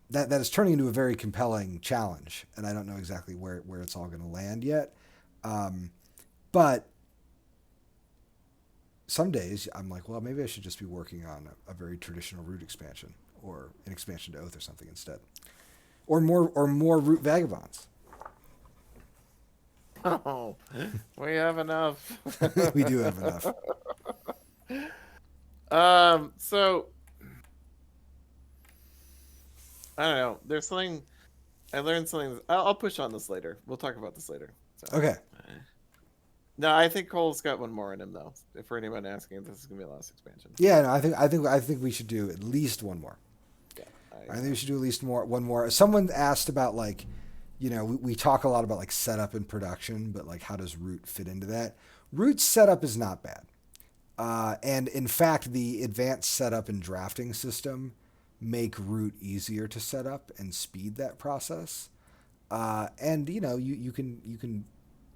that is turning into a very compelling challenge, and I don't know exactly where it's all going to land yet. But some days I'm like, well, maybe I should just be working on a very traditional Root expansion or an expansion to Oath or something instead, or more Root Vagabonds. Oh, we have enough. We do have enough. So I don't know. There's something I learned something. I'll push on this later. We'll talk about this later. So. Okay. No, I think Cole's got one more in him though. For anyone asking if this is gonna be the last expansion. Yeah, no, I think we should do at least one more. Yeah, I think we should do at least one more. Someone asked about like, we talk a lot about like setup and production, but like how does Root fit into that? Root's setup is not bad. And in fact, the advanced setup and drafting system make Root easier to set up and speed that process. And you can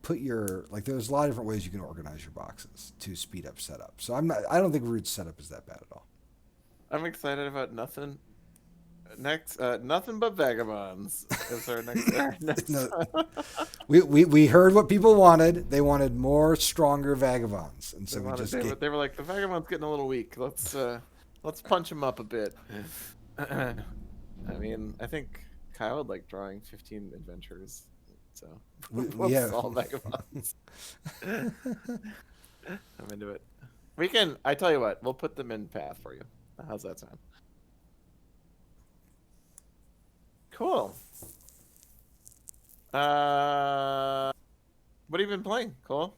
put your, like, there's a lot of different ways you can organize your boxes to speed up setup. So I don't think Root's setup is that bad at all. I'm excited about nothing. Next, nothing but vagabonds is our next. No, we heard what people wanted. They wanted more stronger vagabonds, and so they were like, the vagabond's getting a little weak. Let's punch him up a bit. I mean, I think Kyle would like drawing 15 adventures. So We we'll have. solve Megabonds. I'm into it. We can. I tell you what, we'll put them in path for you. How's that sound? Cool. What have you been playing, Cole?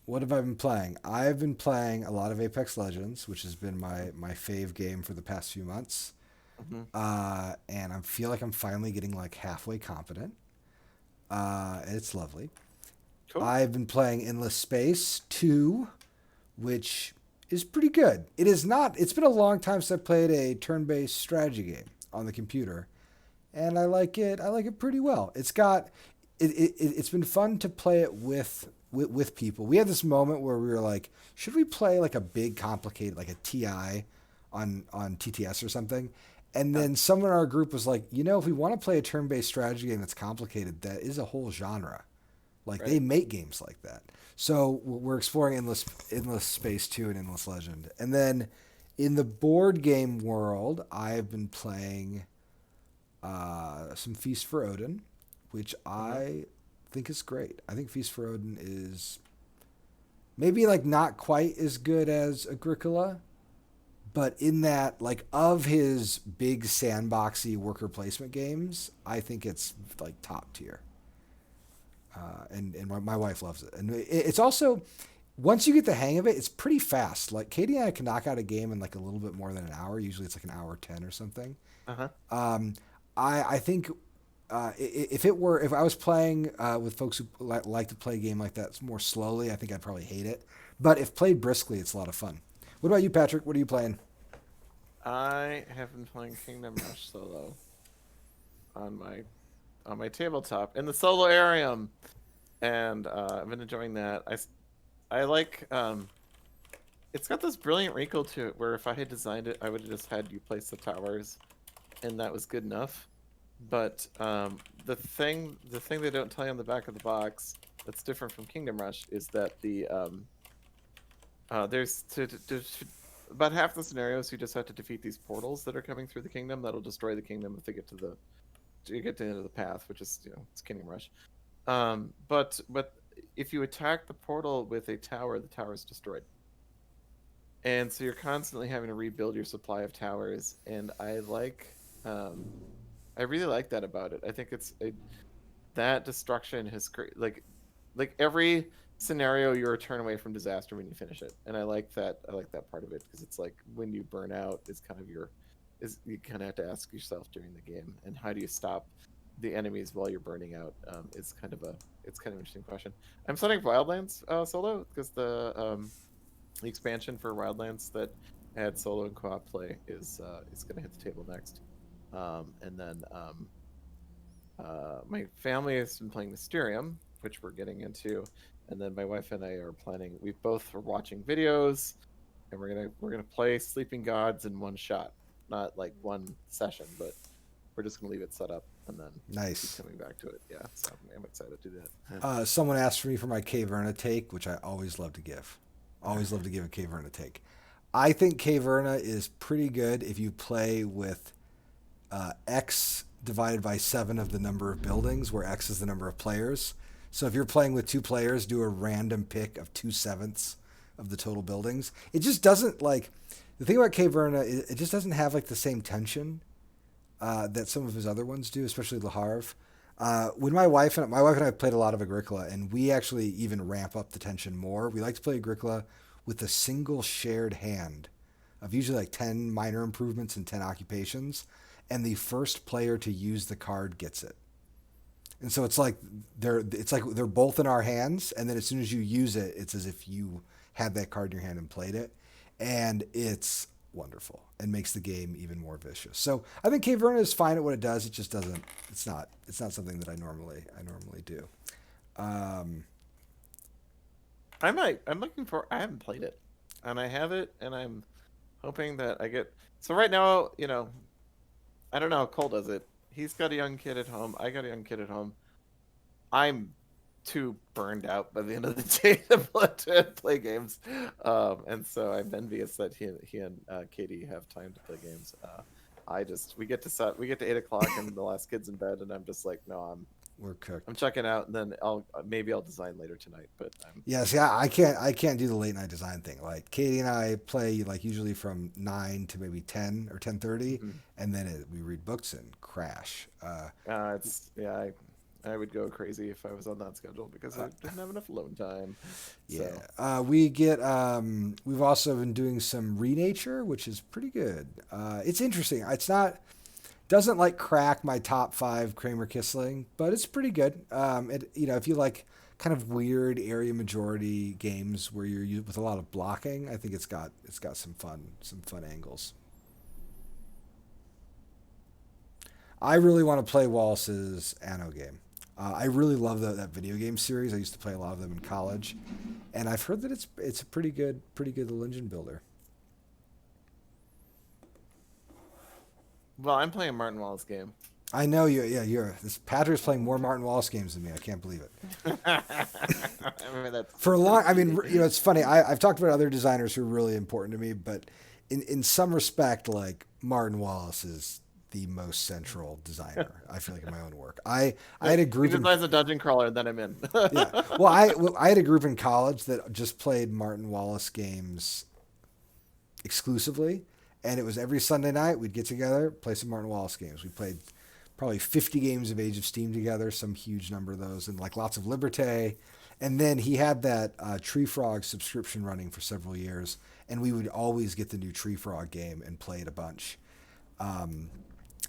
What have I been playing? I've been playing a lot of Apex Legends, which has been my fave game for the past few months. Mm-hmm. And I feel like I'm finally getting like halfway competent. It's lovely. Cool. I've been playing Endless Space 2, which is pretty good. It is not. It's been a long time since I played a turn-based strategy game on the computer, and I like it. I like it pretty well. It's been fun to play it with people. We had this moment where we were like, should we play like a big complicated like a TI on TTS or something? And then someone in our group was like, if we want to play a turn-based strategy game that's complicated, that is a whole genre. Like Right. they make games like that. So we're exploring Endless Space 2 and Endless Legend. And then in the board game world, I've been playing some Feast for Odin, which I think is great. I think Feast for Odin is maybe like not quite as good as Agricola, but in that like of his big sandboxy worker placement games, I think it's like top tier. And my wife loves it. And it's also, once you get the hang of it, it's pretty fast. Like Katie and I can knock out a game in like a little bit more than an hour. Usually it's like an hour 10 or something. Uh-huh. I think if I was playing with folks who like to play a game like that more slowly, I think I'd probably hate it. But if played briskly, it's a lot of fun. What about you, Patrick? What are you playing? I have been playing Kingdom Rush solo on my tabletop in the solo arium, and I've been enjoying that. I like it's got this brilliant wrinkle to it where if I had designed it, I would have just had you place the towers, and that was good enough. But the thing they don't tell you on the back of the box that's different from Kingdom Rush is that there's about half the scenarios you just have to defeat these portals that are coming through the kingdom that'll destroy the kingdom if they get to the end of the path, which is it's Kingdom Rush. But if you attack the portal with a tower, the tower is destroyed, and so you're constantly having to rebuild your supply of towers. And I really like that about it. I think that destruction has like every scenario you're a turn away from disaster when you finish it, and I like that part of it because it's like when you burn out is kind of you kind of have to ask yourself during the game, and how do you stop the enemies while you're burning out. It's kind of an interesting question. I'm starting Wildlands solo because the expansion for Wildlands that had solo and co-op play is going to hit the table next. And then my family has been playing Mysterium, which we're getting into, and then my wife and I are planning. We both are watching videos, and we're gonna play Sleeping Gods in one shot, not like one session, but we're just gonna leave it set up and then Nice. keep coming back to it. Yeah, so I'm excited to do that. Someone asked for me for my Caverna take, which I always love to give. Always love to give a Caverna take. I think Caverna is pretty good if you play with X divided by 7 of the number of buildings, where X is the number of players. So if you're playing with 2 players, do a random pick of 2/7 of the total buildings. It just doesn't like the thing about Caverna. It just doesn't have like the same tension that some of his other ones do, especially Le Havre. When my wife and I played a lot of Agricola, and we actually even ramp up the tension more. We like to play Agricola with a single shared hand of usually like 10 minor improvements and 10 occupations, and the first player to use the card gets it. And so it's like they're both in our hands, and then as soon as you use it, it's as if you had that card in your hand and played it, and it's wonderful and makes the game even more vicious. So I think Caverna is fine at what it does. It just doesn't. It's not something that I normally do. I'm looking for. I haven't played it, and I have it, and I'm hoping that I get. So right now, I don't know how Cole does it. He's got a young kid at home. I got a young kid at home. I'm too burned out by the end of the day to play games, and so I'm envious that he and Katie have time to play games. we get to 8 o'clock and the last kid's in bed, and I'm just like, no, We're cooked. I'm checking out, and then maybe I'll design later tonight. But Yeah, see, I can't do the late night design thing. Like Katie and I play like usually from 9 to maybe 10 or 10:30, mhm. and then we read books and crash. It's yeah, I would go crazy if I was on that schedule because I didn't have enough alone time. Yeah, So we've also been doing some renature, which is pretty good. It's interesting. It's not doesn't like crack my top 5 Kramer Kissling, but it's pretty good. If you like kind of weird area majority games where you're with a lot of blocking, I think it's got some fun angles. I really want to play Wallace's Anno game. I really love that video game series. I used to play a lot of them in college, and I've heard that it's a pretty good engine builder. well, I'm playing Martin Wallace game. I know you. Yeah, this Patrick's playing more Martin Wallace games than me. I can't believe it. I mean, that's For a long, I mean, it's funny. I've talked about other designers who are really important to me, but in some respect, like Martin Wallace is the most central designer. I feel like in my own work. I had a group. He designs a dungeon crawler, then I'm in. Yeah. Well, I had a group in college that just played Martin Wallace games exclusively, and it was every Sunday night we'd get together, play some Martin Wallace games. We played probably 50 games of Age of Steam together, some huge number of those, and like lots of Liberté. And then he had that Tree Frog subscription running for several years, and we would always get the new Tree Frog game and play it a bunch.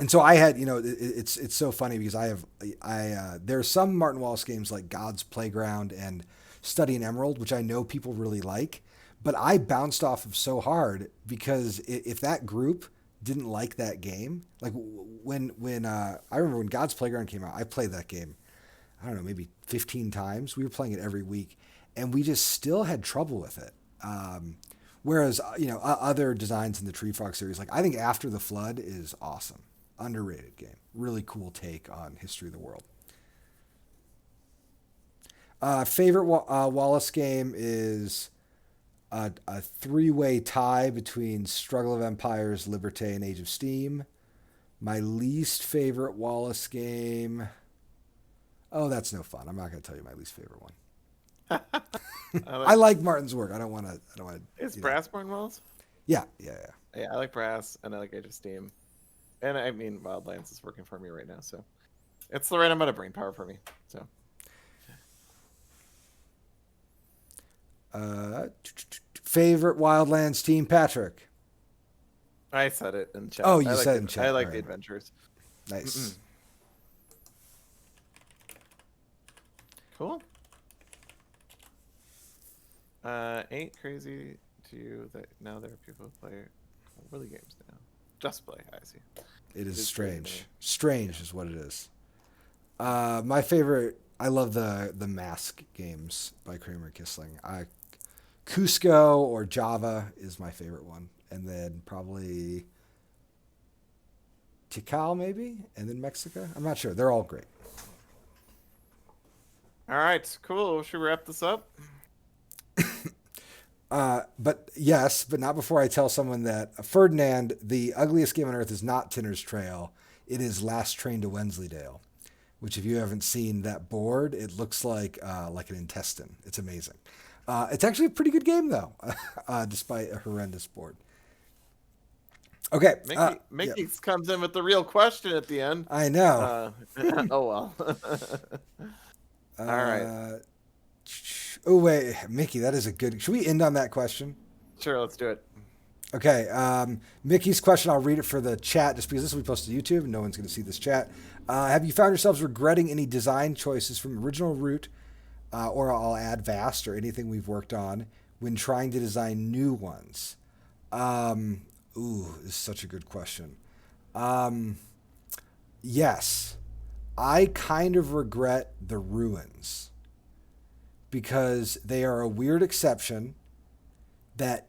And so I had, it's so funny because there are some Martin Wallace games like God's Playground and Study in Emerald, which I know people really like, but I bounced off of so hard because if that group didn't like that game, like when I remember when God's Playground came out, I played that game, I don't know, maybe 15 times. We were playing it every week, and we just still had trouble with it. Whereas, other designs in the Tree Frog series, like I think After the Flood is awesome. Underrated game. Really cool take on history of the world. Favorite Wallace game is a 3-way tie between Struggle of Empires, Liberté, and Age of Steam. My least favorite Wallace game. Oh, that's no fun. I'm not going to tell you my least favorite one. I like Martin's work. I don't want to. Is Brass Martin Wallace? Yeah. Yeah, I like Brass and I like Age of Steam. And I mean, Wildlands is working for me right now, so it's the right amount of brain power for me. So, favorite Wildlands team, Patrick. I said it in chat. Oh, you said it in chat. I like All the right. adventures. Nice. Cool. Ain't crazy to you that now there are people who play really games now. Just play. I see. It is It's strange. Strange is what it is. My favorite. I love the Mask games by Kramer Kissling. Cusco or Java is my favorite one, and then probably Tikal maybe, and then Mexico. I'm not sure. They're all great. All right, cool. Should we wrap this up? But yes, but not before I tell someone that Ferdinand, the ugliest game on earth is not Tinner's Trail. It is Last Train to Wensleydale, which if you haven't seen that board, it looks like an intestine. It's amazing. It's actually a pretty good game though, despite a horrendous board. Okay. Mickey Yeah. comes in with the real question at the end. I know. Oh well. All right. Oh wait, Mickey, that is a good. Should we end on that question? Sure, let's do it. Okay. Mickey's question. I'll read it for the chat, just because this will be posted to YouTube, and no one's going to see this chat. Have you found yourselves regretting any design choices from original Root, or I'll add Vast, or anything we've worked on when trying to design new ones? This is such a good question. Yes, I kind of regret the ruins because they are a weird exception that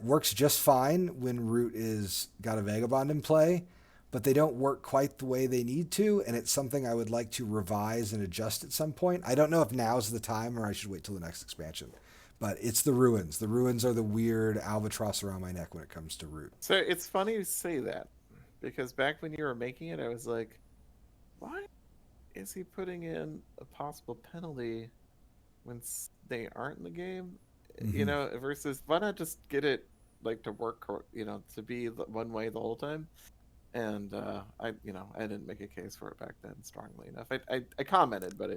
works just fine when Root is got a Vagabond in play, but they don't work quite the way they need to, and it's something I would like to revise and adjust at some point. I don't know if now's the time or I should wait till the next expansion, but it's the ruins. The ruins are the weird albatross around my neck when it comes to Root. So it's funny you say that because back when you were making it, I was like, why is he putting in a possible penalty when they aren't in the game? You know, versus why not just get it like to work, to be one way the whole time? And I didn't make a case for it back then strongly enough. I commented, but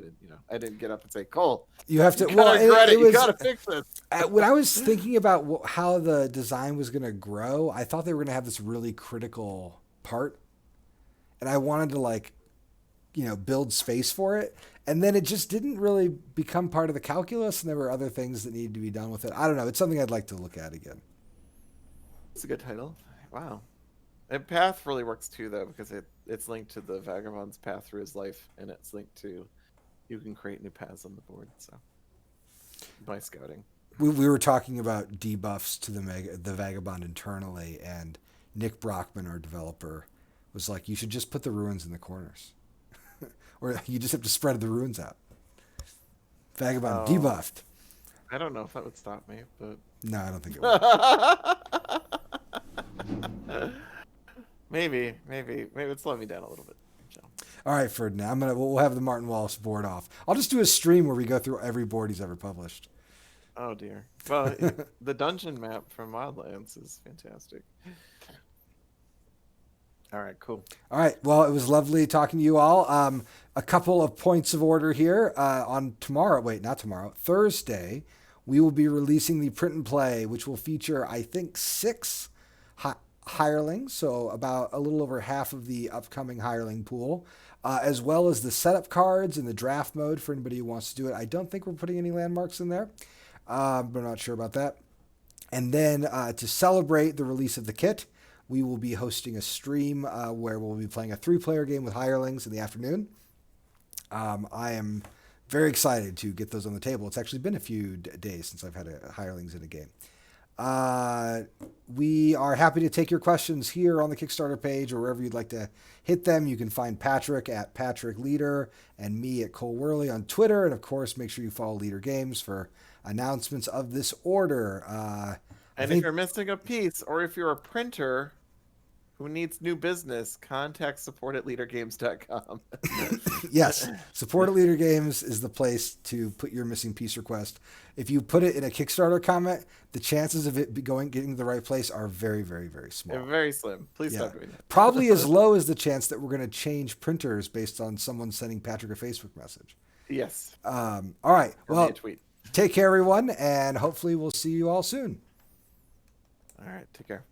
I didn't get up and say, Cole, You have to. you Well, gotta regret it. You was gotta fix this. when I was thinking about how the design was going to grow. I thought they were going to have this really critical part, and I wanted to build space for it. And then it just didn't really become part of the calculus, and there were other things that needed to be done with it. I don't know. It's something I'd like to look at again. It's a good title. Wow. And path really works too, though, because it's linked to the vagabond's path through his life, and it's linked to you can create new paths on the board. So by scouting, we were talking about debuffs to the vagabond internally, and Nick Brockman, our developer, was like, "You should just put the ruins in the corners, or you just have to spread the ruins out." Vagabond debuffed. I don't know if that would stop me, but no, I don't think it would. Maybe it'd slow me down a little bit. So. All right, Ferdinand. We'll have the Martin Wallace board off. I'll just do a stream where we go through every board he's ever published. Oh dear. Well, the dungeon map from Wildlands is fantastic. All right, cool. All right. Well, it was lovely talking to you all. A couple of points of order here. On tomorrow, not tomorrow, Thursday, we will be releasing the print and play, which will feature, I think, 6 hirelings, so about a little over half of the upcoming hireling pool, as well as the setup cards and the draft mode for anybody who wants to do it. I don't think we're putting any landmarks in there, but I'm not sure about that. And then to celebrate the release of the kit, we will be hosting a stream where we'll be playing a 3-player game with hirelings in the afternoon. I am very excited to get those on the table. It's actually been a few days since I've had hirelings in a game. We are happy to take your questions here on the Kickstarter page or wherever you'd like to hit them. You can find Patrick at Patrick Leader and me at Cole Worley on Twitter. And of course, make sure you follow Leader Games for announcements of this order. And if you're missing a piece, or if you're a printer who needs new business, contact support@leadergames.com. Yes, support at Leader Games is the place to put your missing piece request. If you put it in a Kickstarter comment, the chances of it getting to the right place are very, very, very small. Very slim. Please stop doing that. Probably as low as the chance that we're going to change printers based on someone sending Patrick a Facebook message. Yes. All right. Well, tweet. Take care, everyone, and hopefully we'll see you all soon. All right. Take care.